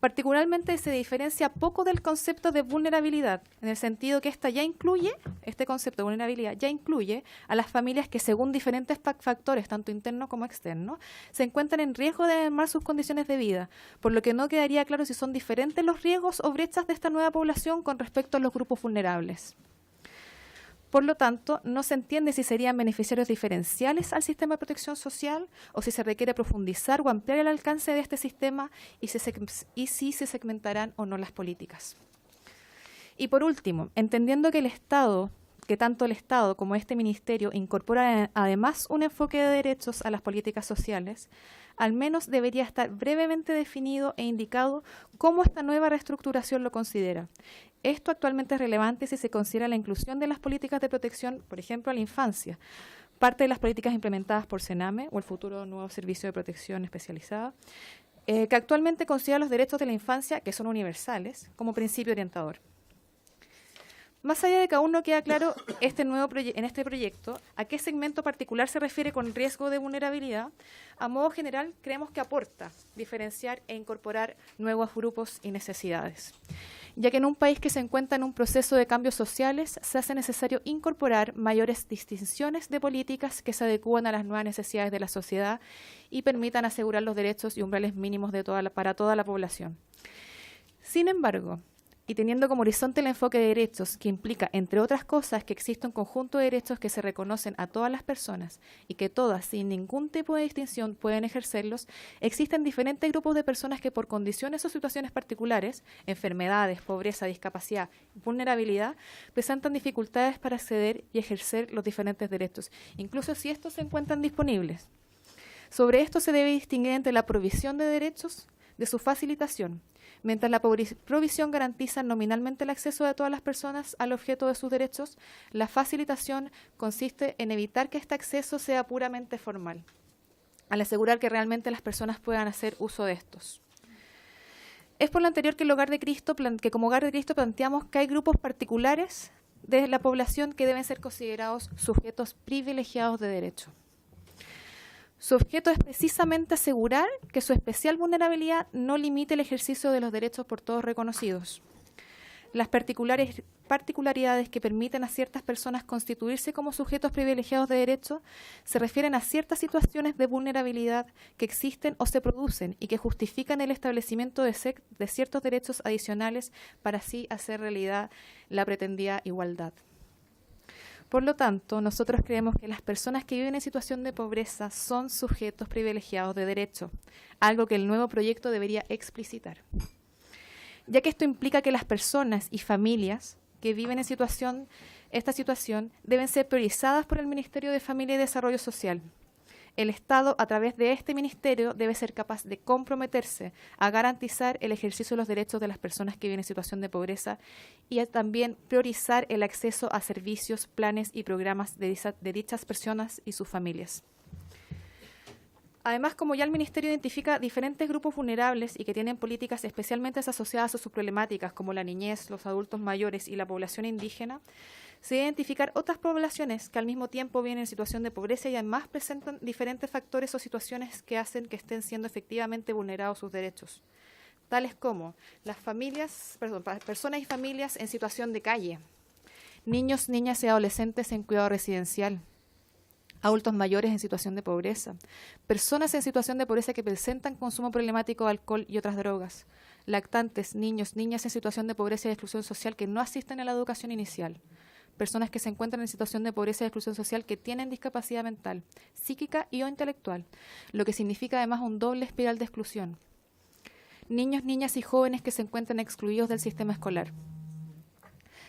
Particularmente se diferencia poco del concepto de vulnerabilidad, en el sentido que este concepto de vulnerabilidad ya incluye a las familias que, según diferentes factores, tanto internos como externos, se encuentran en riesgo de mermar sus condiciones de vida, por lo que no quedaría claro si son diferentes los riesgos o brechas de esta nueva población con respecto a los grupos vulnerables. Por lo tanto, no se entiende si serían beneficiarios diferenciales al sistema de protección social o si se requiere profundizar o ampliar el alcance de este sistema y si se segmentarán o no las políticas. Y por último, entendiendo que tanto el Estado como este Ministerio incorporan además un enfoque de derechos a las políticas sociales, al menos debería estar brevemente definido e indicado cómo esta nueva reestructuración lo considera. Esto actualmente es relevante si se considera la inclusión de las políticas de protección, por ejemplo, a la infancia, parte de las políticas implementadas por CENAME o el futuro nuevo servicio de protección especializada, que actualmente considera los derechos de la infancia, que son universales, como principio orientador. Más allá de que aún no queda claro en este proyecto a qué segmento particular se refiere con riesgo de vulnerabilidad, a modo general creemos que aporta diferenciar e incorporar nuevos grupos y necesidades, ya que en un país que se encuentra en un proceso de cambios sociales se hace necesario incorporar mayores distinciones de políticas que se adecúan a las nuevas necesidades de la sociedad y permitan asegurar los derechos y umbrales mínimos para toda la población. Sin embargo, y teniendo como horizonte el enfoque de derechos, que implica, entre otras cosas, que existe un conjunto de derechos que se reconocen a todas las personas y que todas, sin ningún tipo de distinción, pueden ejercerlos, existen diferentes grupos de personas que por condiciones o situaciones particulares, enfermedades, pobreza, discapacidad, vulnerabilidad, presentan dificultades para acceder y ejercer los diferentes derechos, incluso si estos se encuentran disponibles. Sobre esto se debe distinguir entre la provisión de derechos de su facilitación. Mientras la provisión garantiza nominalmente el acceso de todas las personas al objeto de sus derechos, la facilitación consiste en evitar que este acceso sea puramente formal, al asegurar que realmente las personas puedan hacer uso de estos. Es por lo anterior que como Hogar de Cristo planteamos que hay grupos particulares de la población que deben ser considerados sujetos privilegiados de derecho. Su objeto es precisamente asegurar que su especial vulnerabilidad no limite el ejercicio de los derechos por todos reconocidos. Las particularidades que permiten a ciertas personas constituirse como sujetos privilegiados de derecho se refieren a ciertas situaciones de vulnerabilidad que existen o se producen y que justifican el establecimiento de ciertos derechos adicionales para así hacer realidad la pretendida igualdad. Por lo tanto, nosotros creemos que las personas que viven en situación de pobreza son sujetos privilegiados de derecho, algo que el nuevo proyecto debería explicitar, ya que esto implica que las personas y familias que viven en esta situación deben ser priorizadas por el Ministerio de Familia y Desarrollo Social. El Estado, a través de este ministerio, debe ser capaz de comprometerse a garantizar el ejercicio de los derechos de las personas que viven en situación de pobreza y a también priorizar el acceso a servicios, planes y programas de dichas personas y sus familias. Además, como ya el Ministerio identifica diferentes grupos vulnerables y que tienen políticas especialmente asociadas a sus problemáticas, como la niñez, los adultos mayores y la población indígena, se debe identificar otras poblaciones que al mismo tiempo viven en situación de pobreza y además presentan diferentes factores o situaciones que hacen que estén siendo efectivamente vulnerados sus derechos, tales como personas y familias en situación de calle, niños, niñas y adolescentes en cuidado residencial, adultos mayores en situación de pobreza, personas en situación de pobreza que presentan consumo problemático de alcohol y otras drogas, lactantes, niños, niñas en situación de pobreza y exclusión social que no asisten a la educación inicial, personas que se encuentran en situación de pobreza y exclusión social que tienen discapacidad mental, psíquica y o intelectual, lo que significa además un doble espiral de exclusión. Niños, niñas y jóvenes que se encuentran excluidos del sistema escolar.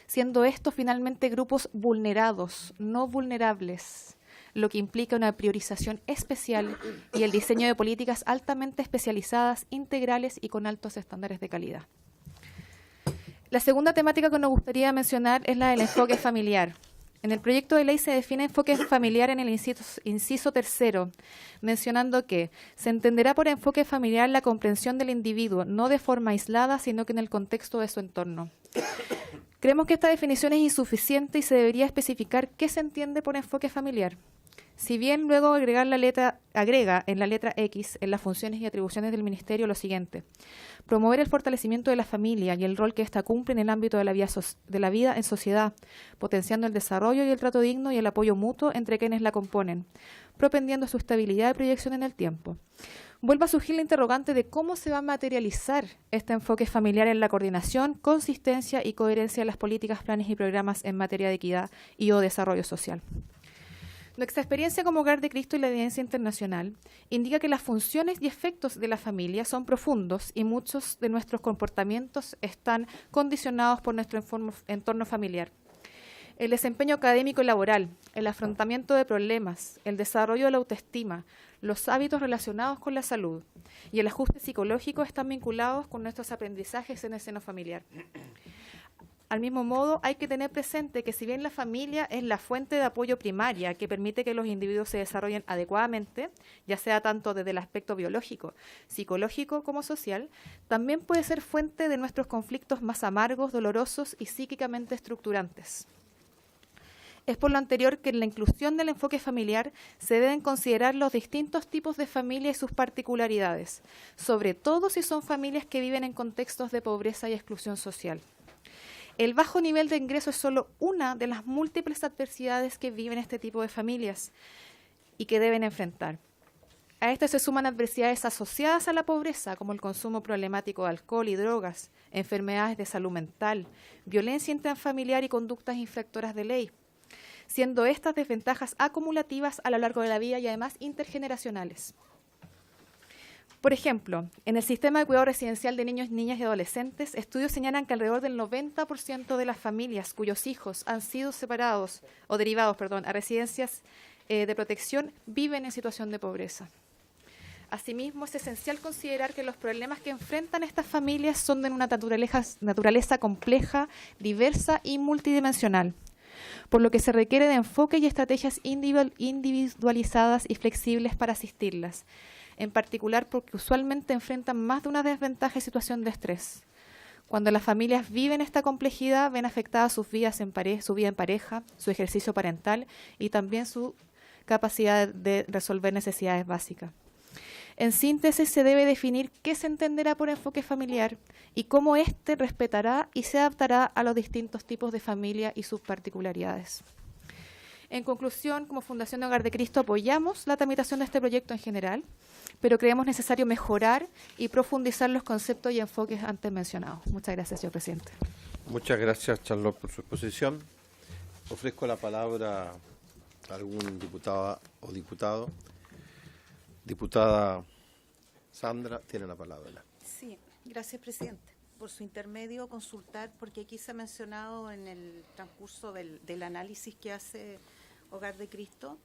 Siendo estos finalmente grupos vulnerados, no vulnerables, lo que implica una priorización especial y el diseño de políticas altamente especializadas, integrales y con altos estándares de calidad. La segunda temática que nos gustaría mencionar es la del enfoque familiar. En el proyecto de ley se define enfoque familiar en el inciso tercero, mencionando que se entenderá por enfoque familiar la comprensión del individuo, no de forma aislada, sino que en el contexto de su entorno. Creemos que esta definición es insuficiente y se debería especificar qué se entiende por enfoque familiar. Si bien luego agrega en la letra X en las funciones y atribuciones del Ministerio lo siguiente: promover el fortalecimiento de la familia y el rol que ésta cumple en el ámbito de la vida en sociedad, potenciando el desarrollo y el trato digno y el apoyo mutuo entre quienes la componen, propendiendo su estabilidad y proyección en el tiempo. Vuelve a surgir la interrogante de cómo se va a materializar este enfoque familiar en la coordinación, consistencia y coherencia de las políticas, planes y programas en materia de equidad y o desarrollo social. Nuestra experiencia como Hogar de Cristo y la evidencia internacional indica que las funciones y efectos de la familia son profundos y muchos de nuestros comportamientos están condicionados por nuestro entorno familiar. El desempeño académico y laboral, el afrontamiento de problemas, el desarrollo de la autoestima, los hábitos relacionados con la salud y el ajuste psicológico están vinculados con nuestros aprendizajes en el seno familiar. Al mismo modo, hay que tener presente que si bien la familia es la fuente de apoyo primaria que permite que los individuos se desarrollen adecuadamente, ya sea tanto desde el aspecto biológico, psicológico como social, también puede ser fuente de nuestros conflictos más amargos, dolorosos y psíquicamente estructurantes. Es por lo anterior que en la inclusión del enfoque familiar se deben considerar los distintos tipos de familia y sus particularidades, sobre todo si son familias que viven en contextos de pobreza y exclusión social. El bajo nivel de ingreso es solo una de las múltiples adversidades que viven este tipo de familias y que deben enfrentar. A esto se suman adversidades asociadas a la pobreza, como el consumo problemático de alcohol y drogas, enfermedades de salud mental, violencia intrafamiliar y conductas infractoras de ley, siendo estas desventajas acumulativas a lo largo de la vida y además intergeneracionales. Por ejemplo, en el sistema de cuidado residencial de niños, niñas y adolescentes, estudios señalan que alrededor del 90% de las familias cuyos hijos han sido derivados a residencias de protección viven en situación de pobreza. Asimismo, es esencial considerar que los problemas que enfrentan estas familias son de una naturaleza compleja, diversa y multidimensional, por lo que se requiere de enfoque y estrategias individualizadas y flexibles para asistirlas, en particular porque usualmente enfrentan más de una desventaja y situación de estrés. Cuando las familias viven esta complejidad, ven afectadas su vida en pareja, su ejercicio parental y también su capacidad de resolver necesidades básicas. En síntesis, se debe definir qué se entenderá por enfoque familiar y cómo éste respetará y se adaptará a los distintos tipos de familia y sus particularidades. En conclusión, como Fundación de Hogar de Cristo apoyamos la tramitación de este proyecto en general, pero creemos necesario mejorar y profundizar los conceptos y enfoques antes mencionados. Muchas gracias, señor presidente. Muchas gracias, Charlotte, por su exposición. Ofrezco la palabra a algún diputada o diputado. Diputada Sandra, tiene la palabra. Sí, gracias, presidente. Por su intermedio, consultar, porque aquí se ha mencionado en el transcurso del análisis que hace Hogar de Cristo,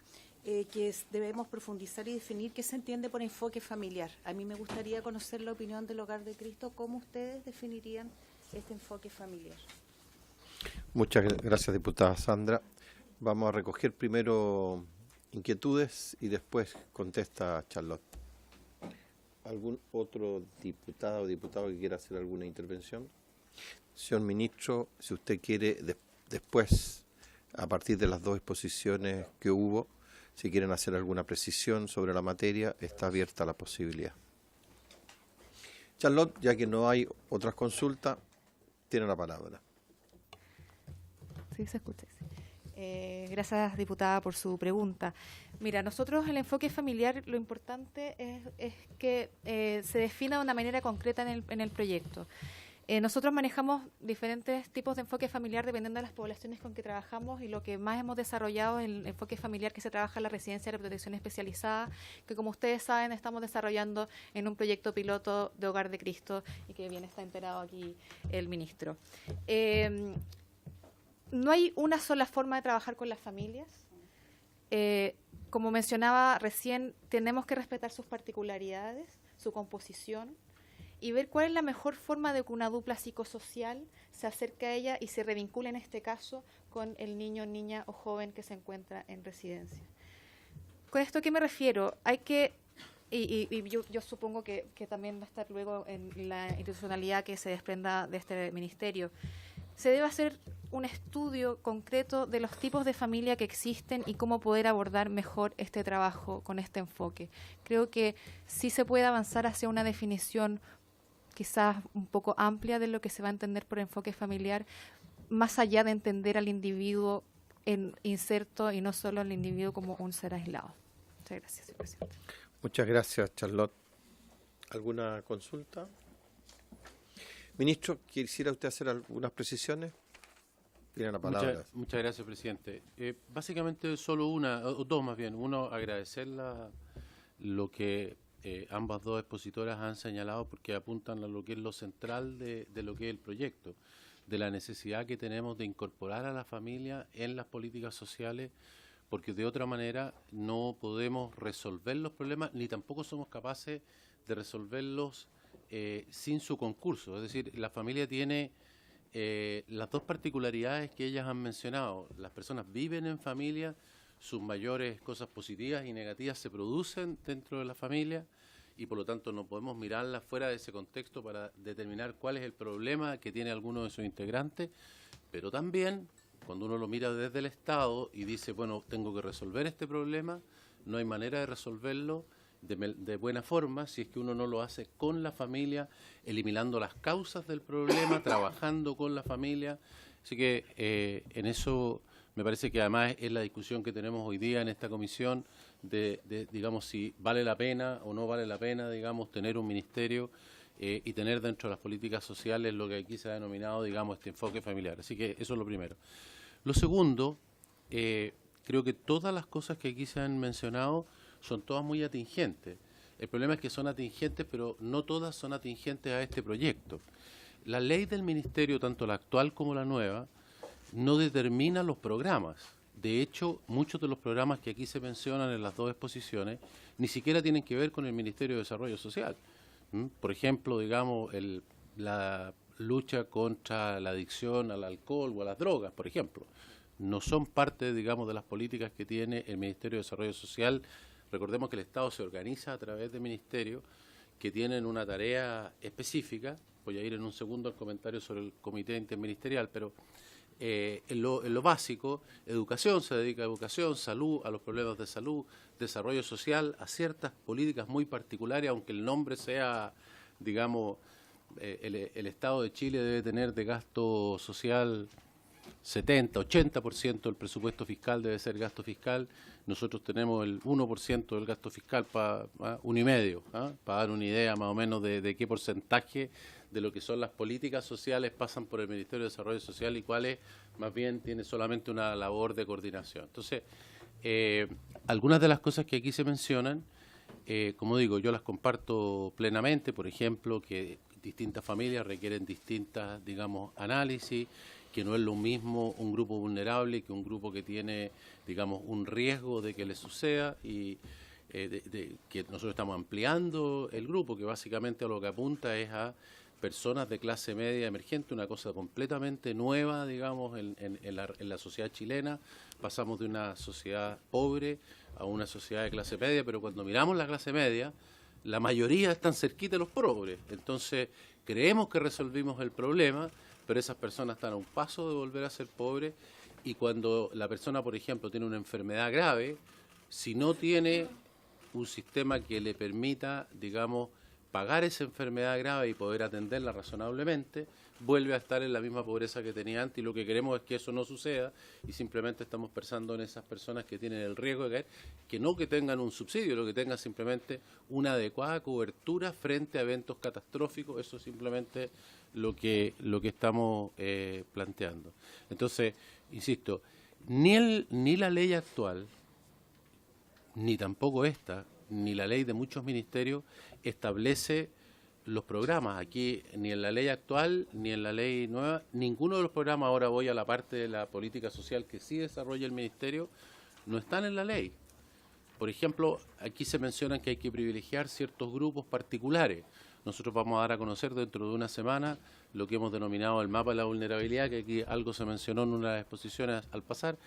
debemos profundizar y definir qué se entiende por enfoque familiar. A mí me gustaría conocer la opinión del Hogar de Cristo, cómo ustedes definirían este enfoque familiar. Muchas gracias, diputada Sandra. Vamos a recoger primero inquietudes y después contesta Charlotte. ¿Algún otro diputada o diputado que quiera hacer alguna intervención? Señor ministro, si usted quiere, después, a partir de las dos exposiciones que hubo, si quieren hacer alguna precisión sobre la materia, está abierta la posibilidad. Charlotte, ya que no hay otras consultas, tiene la palabra. Sí, se escucha. Gracias, diputada, por su pregunta. Mira, nosotros el enfoque familiar, lo importante es que se defina de una manera concreta en el proyecto. Nosotros manejamos diferentes tipos de enfoque familiar dependiendo de las poblaciones con que trabajamos, y lo que más hemos desarrollado es el enfoque familiar que se trabaja en la residencia de protección especializada, que como ustedes saben estamos desarrollando en un proyecto piloto de Hogar de Cristo y que bien está enterado aquí el ministro. No hay una sola forma de trabajar con las familias. Como mencionaba recién, tenemos que respetar sus particularidades, su composición, y ver cuál es la mejor forma de que una dupla psicosocial se acerque a ella y se revincule en este caso con el niño, niña o joven que se encuentra en residencia. ¿Con esto a qué me refiero? Hay que, yo supongo que también va a estar luego en la institucionalidad que se desprenda de este ministerio, se debe hacer un estudio concreto de los tipos de familia que existen y cómo poder abordar mejor este trabajo con este enfoque. Creo que sí se puede avanzar hacia una definición quizás un poco amplia de lo que se va a entender por enfoque familiar, más allá de entender al individuo inserto y no solo al individuo como un ser aislado. Muchas gracias, señor presidente. Muchas gracias, Charlotte. ¿Alguna consulta? Ministro, ¿quisiera usted hacer algunas precisiones? Tiene la palabra. Muchas gracias, presidente. Básicamente solo una, o dos más bien. Uno, agradecer lo que ambas dos expositoras han señalado, porque apuntan a lo que es lo central de lo que es el proyecto, de la necesidad que tenemos de incorporar a la familia en las políticas sociales, porque de otra manera no podemos resolver los problemas, ni tampoco somos capaces de resolverlos sin su concurso. Es decir, la familia tiene las dos particularidades que ellas han mencionado. Las personas viven en familia, sus mayores cosas positivas y negativas se producen dentro de la familia, y por lo tanto no podemos mirarla fuera de ese contexto para determinar cuál es el problema que tiene alguno de sus integrantes, pero también cuando uno lo mira desde el Estado y dice, bueno, tengo que resolver este problema, no hay manera de resolverlo de buena forma si es que uno no lo hace con la familia, eliminando las causas del problema, trabajando con la familia. Así que en eso me parece que además es la discusión que tenemos hoy día en esta comisión digamos, si vale la pena o no vale la pena, digamos, tener un ministerio y tener dentro de las políticas sociales lo que aquí se ha denominado, digamos, este enfoque familiar. Así que eso es lo primero. Lo segundo, creo que todas las cosas que aquí se han mencionado son todas muy atingentes. El problema es que son atingentes, pero no todas son atingentes a este proyecto. La ley del ministerio, tanto la actual como la nueva, no determina los programas. De hecho, muchos de los programas que aquí se mencionan en las dos exposiciones ni siquiera tienen que ver con el Ministerio de Desarrollo Social. Por ejemplo, digamos, la lucha contra la adicción al alcohol o a las drogas, por ejemplo, no son parte, digamos, de las políticas que tiene el Ministerio de Desarrollo Social. Recordemos que el Estado se organiza a través de ministerios que tienen una tarea específica. Voy a ir en un segundo al comentario sobre el comité interministerial, pero en lo básico, educación, se dedica a educación, salud, a los problemas de salud, desarrollo social, a ciertas políticas muy particulares, aunque el nombre sea, digamos, el Estado de Chile debe tener de gasto social 70, 80% del presupuesto fiscal debe ser gasto fiscal. Nosotros tenemos el 1% del gasto fiscal, 1,5%, para dar una idea más o menos de qué porcentaje de lo que son las políticas sociales pasan por el Ministerio de Desarrollo Social y cuáles más bien tiene solamente una labor de coordinación. Entonces, algunas de las cosas que aquí se mencionan, como digo, yo las comparto plenamente. Por ejemplo, que distintas familias requieren distintas, digamos, análisis, que no es lo mismo un grupo vulnerable que un grupo que tiene, digamos, un riesgo de que le suceda, y que nosotros estamos ampliando el grupo, que básicamente a lo que apunta es a personas de clase media emergente, una cosa completamente nueva, digamos, en la sociedad chilena. Pasamos de una sociedad pobre a una sociedad de clase media, pero cuando miramos la clase media, la mayoría están cerquita de los pobres. Entonces, creemos que resolvimos el problema, pero esas personas están a un paso de volver a ser pobres, y cuando la persona, por ejemplo, tiene una enfermedad grave, si no tiene un sistema que le permita, digamos, pagar esa enfermedad grave y poder atenderla razonablemente, vuelve a estar en la misma pobreza que tenía antes, y lo que queremos es que eso no suceda, y simplemente estamos pensando en esas personas que tienen el riesgo de caer, que no que tengan un subsidio, lo que tengan simplemente una adecuada cobertura frente a eventos catastróficos. Eso es simplemente lo que estamos planteando. Entonces, insisto, ni la ley actual, ni tampoco esta, ni la ley de muchos ministerios establece los programas. Aquí, ni en la ley actual, ni en la ley nueva, ninguno de los programas, ahora voy a la parte de la política social que sí desarrolla el ministerio, no están en la ley. Por ejemplo, aquí se menciona que hay que privilegiar ciertos grupos particulares. Nosotros vamos a dar a conocer dentro de una semana lo que hemos denominado el mapa de la vulnerabilidad, que aquí algo se mencionó en una de las exposiciones al pasar,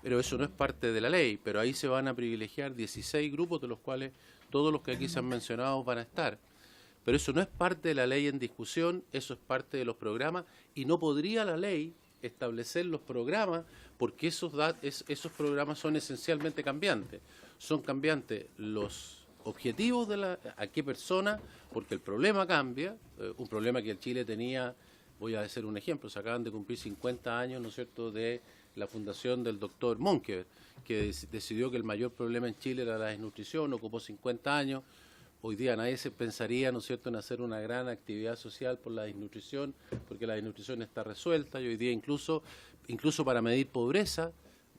pero eso no es parte de la ley. Pero ahí se van a privilegiar 16 grupos, de los cuales todos los que aquí se han mencionado van a estar. pero eso no es parte de la ley en discusión, eso es parte de los programas, y no podría la ley establecer los programas porque esos programas son esencialmente cambiantes. Son cambiantes los objetivos de a qué persona, porque el problema cambia, un problema que el Chile tenía, voy a hacer un ejemplo, se acaban de cumplir 50 años, ¿no es cierto?, de la fundación del doctor Monkever, que decidió que el mayor problema en Chile era la desnutrición, ocupó 50 años. Hoy día nadie se pensaría, ¿no es cierto?, en hacer una gran actividad social por la desnutrición, porque la desnutrición está resuelta, y hoy día incluso para medir pobreza,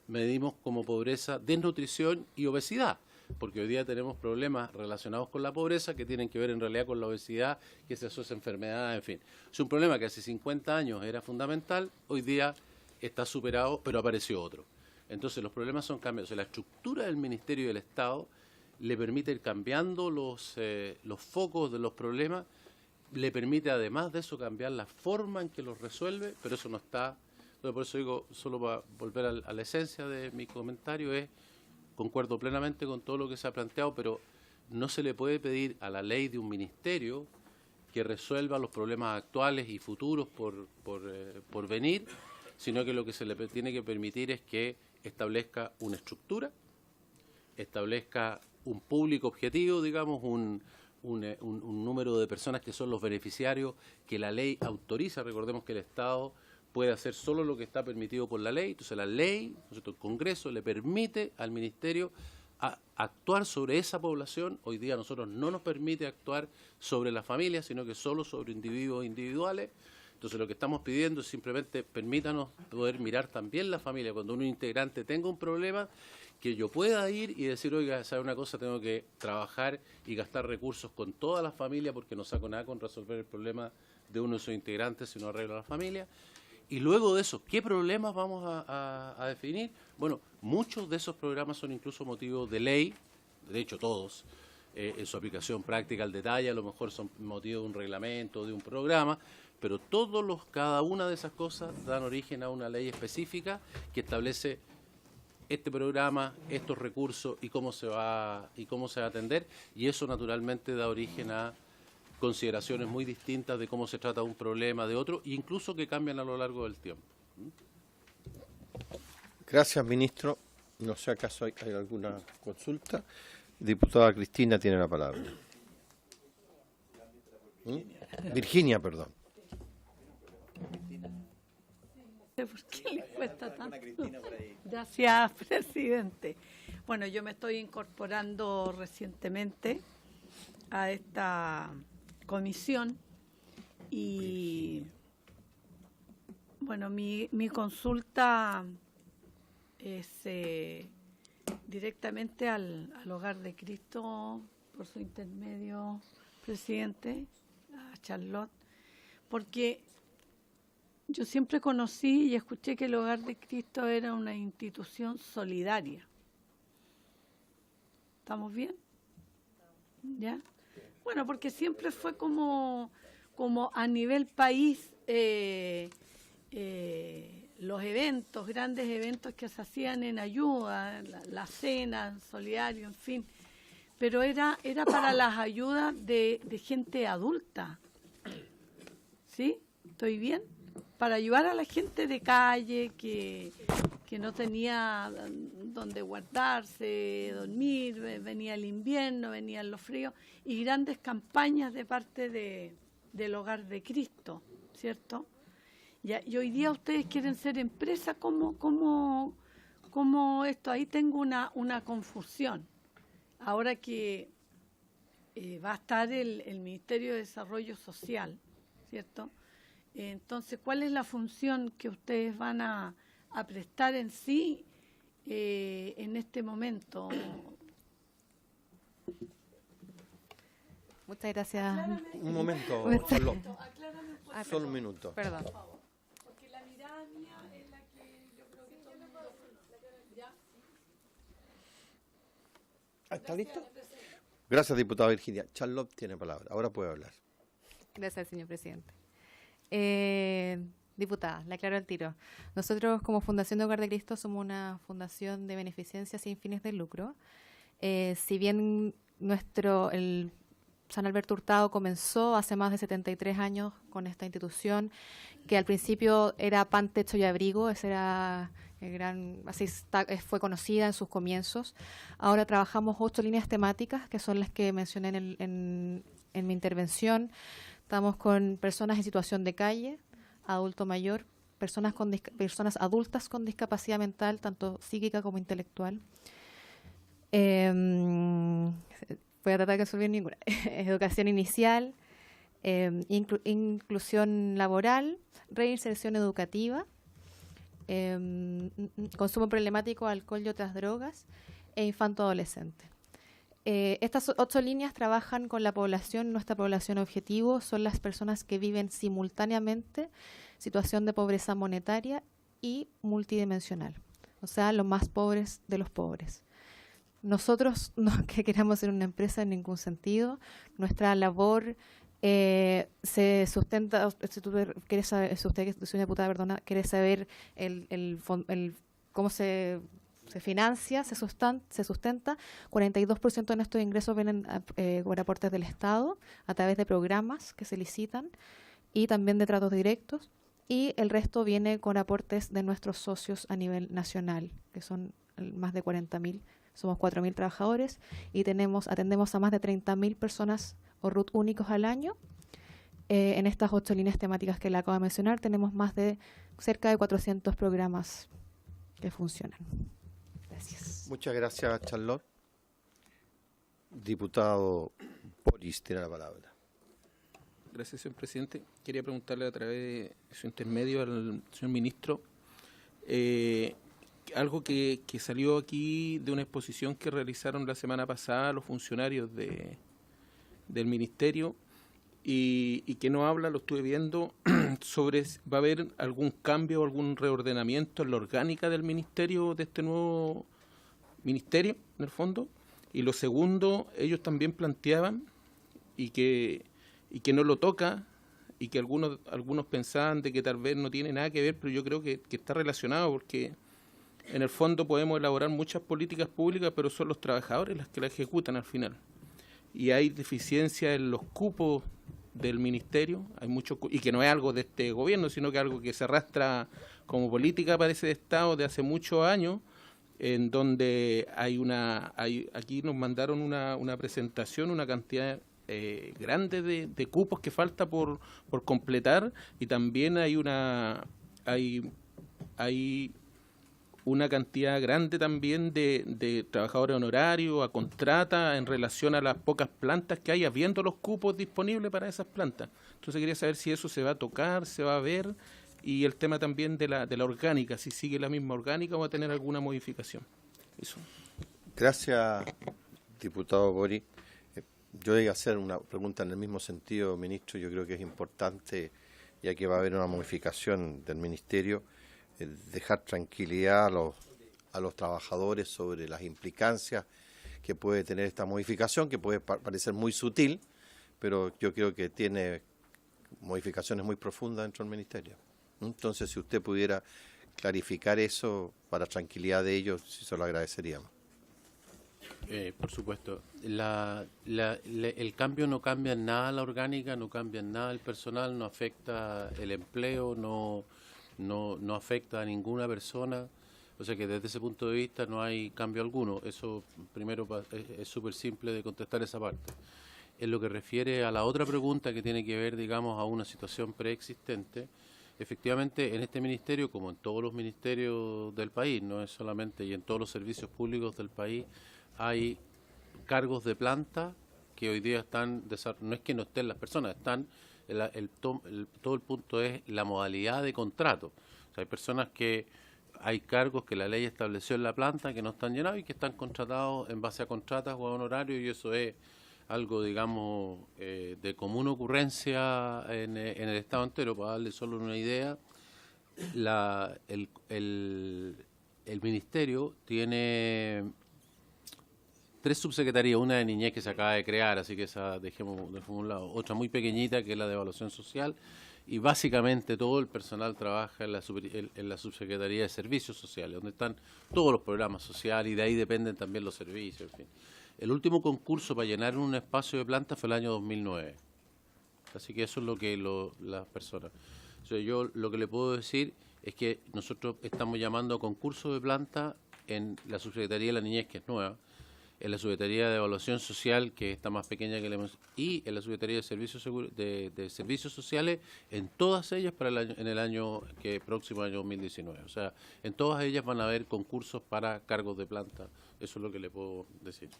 medimos como pobreza desnutrición y obesidad, porque hoy día tenemos problemas relacionados con la pobreza que tienen que ver en realidad con la obesidad, que se asocia a enfermedades, en fin. Es un problema que hace 50 años era fundamental, hoy día está superado, pero apareció otro. Entonces los problemas son cambios. La estructura del Ministerio y del Estado le permite ir cambiando los focos de los problemas, le permite además de eso cambiar la forma en que los resuelve, pero eso no está. Entonces, por eso digo, solo para volver a la esencia de mi comentario, concuerdo plenamente con todo lo que se ha planteado, pero no se le puede pedir a la ley de un ministerio que resuelva los problemas actuales y futuros por venir, sino que lo que se le tiene que permitir es que establezca una estructura, establezca un público objetivo, digamos, un número de personas que son los beneficiarios que la ley autoriza. Recordemos que el Estado puede hacer solo lo que está permitido por la ley, entonces la ley, el Congreso, le permite al Ministerio actuar sobre esa población. Hoy día a nosotros no nos permite actuar sobre la familia, sino que solo sobre individuos individuales. Entonces lo que estamos pidiendo es simplemente permítanos poder mirar también la familia. Cuando un integrante tenga un problema, que yo pueda ir y decir, oiga, ¿sabe una cosa? Tengo que trabajar y gastar recursos con toda la familia porque no saco nada con resolver el problema de uno de sus integrantes si no arreglo a la familia. Y luego de eso, ¿qué problemas vamos a definir? Bueno, muchos de esos programas son incluso motivos de ley, de hecho todos, en su aplicación práctica al detalle, a lo mejor son motivos de un reglamento, de un programa, pero cada una de esas cosas dan origen a una ley específica que establece este programa, estos recursos y cómo se va a atender, y eso naturalmente da origen a consideraciones muy distintas de cómo se trata un problema de otro, e incluso que cambian a lo largo del tiempo. Gracias, ministro. No sé acaso hay alguna consulta. Diputada Cristina tiene la palabra. Virginia, perdón. ¿Por qué le cuesta tanto? Gracias, presidente. Bueno, yo me estoy incorporando recientemente a esta comisión y, bueno, mi consulta es directamente al Hogar de Cristo, por su intermedio, presidente, a Charlotte, porque yo siempre conocí y escuché que el Hogar de Cristo era una institución solidaria. ¿Estamos bien? ¿Ya? Bueno, porque siempre fue como a nivel país los eventos, grandes eventos que se hacían en ayuda, la cena, solidario, en fin. Pero era para las ayudas de gente adulta. ¿Sí? ¿Estoy bien? Para ayudar a la gente de calle que no tenía donde guardarse, dormir, venía el invierno, venían los fríos, y grandes campañas de parte del Hogar de Cristo, ¿cierto? Y hoy día ustedes quieren ser empresa, ¿cómo esto? Ahí tengo una confusión. Ahora que va a estar el Ministerio de Desarrollo Social, ¿cierto? Entonces, ¿cuál es la función que ustedes van a prestar en sí en este momento? Muchas gracias. Un momento, Charlotte. Solo un minuto. Perdón. Porque la mirada mía es la que yo creo que todo el mundo... ¿Ya? ¿Está listo? Gracias, diputada Virginia. Charlotte tiene palabra. Ahora puede hablar. Gracias, señor presidente. Diputada, le aclaro al tiro. Nosotros, como Fundación de Hogar de Cristo, somos una fundación de beneficencia sin fines de lucro. Si bien el San Alberto Hurtado comenzó hace más de 73 años con esta institución, que al principio era pan, techo y abrigo, ese era el gran, fue conocida en sus comienzos. Ahora trabajamos 8 líneas temáticas, que son las que mencioné en mi intervención. Estamos con personas en situación de calle, adulto mayor, personas adultas con discapacidad mental, tanto psíquica como intelectual. Voy a tratar de no olvidar ninguna. Educación inicial, inclusión laboral, reinserción educativa, consumo problemático, alcohol y otras drogas, e infanto-adolescente. Estas 8 líneas trabajan con la población. Nuestra población objetivo son las personas que viven simultáneamente situación de pobreza monetaria y multidimensional, o sea, los más pobres de los pobres. Nosotros no que queramos ser una empresa en ningún sentido. Nuestra labor se sustenta, si usted que es una diputada, perdona, quiere saber cómo se financia, se sustenta. 42% de nuestros ingresos vienen por aportes del Estado a través de programas que se licitan y también de tratos directos, y el resto viene con aportes de nuestros socios a nivel nacional, que son más de 40.000. Somos 4.000 trabajadores y atendemos a más de 30.000 personas o RUT únicos al año. En estas 8 líneas temáticas que le acabo de mencionar, tenemos cerca de 400 programas que funcionan. Gracias. Muchas gracias, Charlotte. Diputado Boris tiene la palabra. Gracias, señor presidente. Quería preguntarle a través de su intermedio al señor ministro algo que salió aquí de una exposición que realizaron la semana pasada los funcionarios del ministerio y que no habla, lo estuve viendo, sobre si va a haber algún cambio o algún reordenamiento en la orgánica del ministerio, de este nuevo ministerio, en el fondo. Y lo segundo, ellos también planteaban y que no lo toca, y que algunos pensaban de que tal vez no tiene nada que ver, pero yo creo que está relacionado, porque en el fondo podemos elaborar muchas políticas públicas, pero son los trabajadores los que la ejecutan al final. Y hay deficiencia en los cupos del ministerio, hay mucho, y que no es algo de este gobierno, sino que es algo que se arrastra como política, parece, de Estado de hace muchos años, en donde aquí nos mandaron una presentación, una cantidad grande de cupos que falta por completar, y también hay una cantidad grande también de trabajadores honorarios a contrata en relación a las pocas plantas que hay, habiendo los cupos disponibles para esas plantas. Entonces quería saber si eso se va a tocar, se va a ver, y el tema también de la orgánica, si sigue la misma orgánica o va a tener alguna modificación. Eso. Gracias, diputado Boris. Yo voy a hacer una pregunta en el mismo sentido, ministro. Yo creo que es importante, ya que va a haber una modificación del ministerio, dejar tranquilidad a los trabajadores sobre las implicancias que puede tener esta modificación, que puede parecer muy sutil, pero yo creo que tiene modificaciones muy profundas dentro del ministerio. Entonces, si usted pudiera clarificar eso para tranquilidad de ellos, sí se lo agradeceríamos. Por supuesto. El cambio no cambia en nada la orgánica, no cambia en nada el personal, no afecta el empleo, no afecta a ninguna persona. O sea que desde ese punto de vista no hay cambio alguno. Eso primero es súper simple de contestar esa parte. En lo que refiere a la otra pregunta que tiene que ver, digamos, a una situación preexistente, efectivamente en este ministerio, como en todos los ministerios del país, no es solamente, y en todos los servicios públicos del país, hay cargos de planta que hoy día están, no es que no estén las personas, están, todo el punto es la modalidad de contrato. O sea, hay personas que, hay cargos que la ley estableció en la planta que no están llenados y que están contratados en base a contratas o a honorarios, y eso es algo, digamos, de común ocurrencia en el Estado entero. Para darle solo una idea, el ministerio tiene 3 subsecretarías, una de niñez que se acaba de crear, así que esa dejemos de un lado, otra muy pequeñita que es la de evaluación social, y básicamente todo el personal trabaja en la subsecretaría de servicios sociales, donde están todos los programas sociales, y de ahí dependen también los servicios, en fin. El último concurso para llenar un espacio de planta fue el año 2009. Así que eso es lo que las personas. O sea, yo lo que le puedo decir es que nosotros estamos llamando a concursos de planta en la Subsecretaría de la Niñez, que es nueva, en la Subsecretaría de Evaluación Social, que está más pequeña que y en la Subsecretaría de Servicios Sociales, en todas ellas en el año próximo año 2019. O sea, en todas ellas van a haber concursos para cargos de planta. Eso es lo que le puedo decir.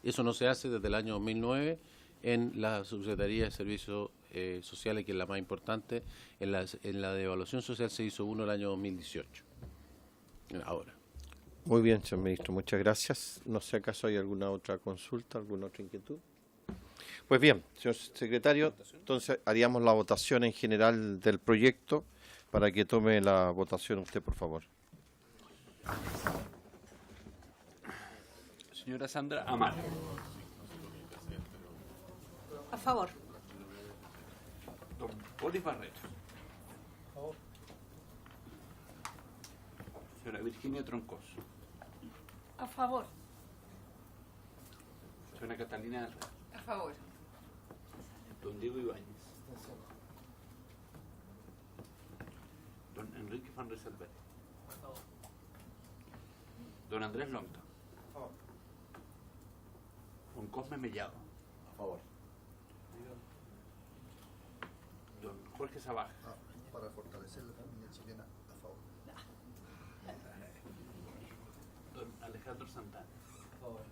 Eso no se hace desde el año 2009 en la Subsecretaría de Servicios Sociales, que es la más importante. En la de Evaluación Social se hizo uno el año 2018. Ahora. Muy bien, señor ministro, muchas gracias. No sé acaso hay alguna otra consulta, alguna otra inquietud. Pues bien, señor secretario, entonces haríamos la votación en general del proyecto para que tome la votación usted, por favor. Señora Sandra Amaro. A favor. Don Boris Barreto. Señora Virginia Troncoso. A favor. Señora Catalina Herrera. A favor. Don Diego Ibáñez. Don Enrique Van Rieselberg. Don Andrés Lonta. Don Cosme Mellado. A favor. Don Jorge Sabaj. Para fortalecer la familia chilena, a favor. Don Alejandro Santana. A favor.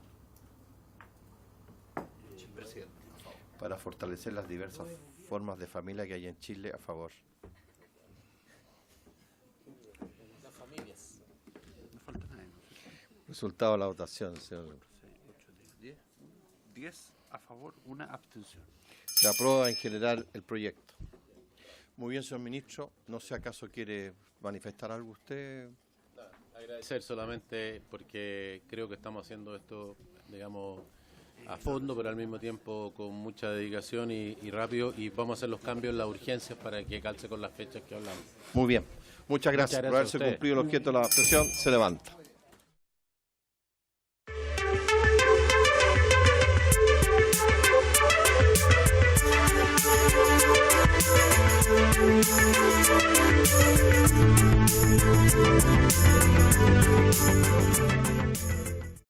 Presidente. A favor. Para fortalecer las diversas formas de familia que hay en Chile, a favor. Las familias. No falta nadie. Resultado de la votación, señor. 6, 8, 10. 10 a favor, 1 abstención. Se aprueba en general el proyecto. Muy bien, señor ministro. No sé acaso quiere manifestar algo usted. Agradecer solamente porque creo que estamos haciendo esto, digamos, a fondo, pero al mismo tiempo con mucha dedicación y rápido, y vamos a hacer los cambios, las urgencias para que calce con las fechas que hablamos. Muy bien. Muchas gracias por haberse a usted. cumplido el objeto de la sesión. Se levanta.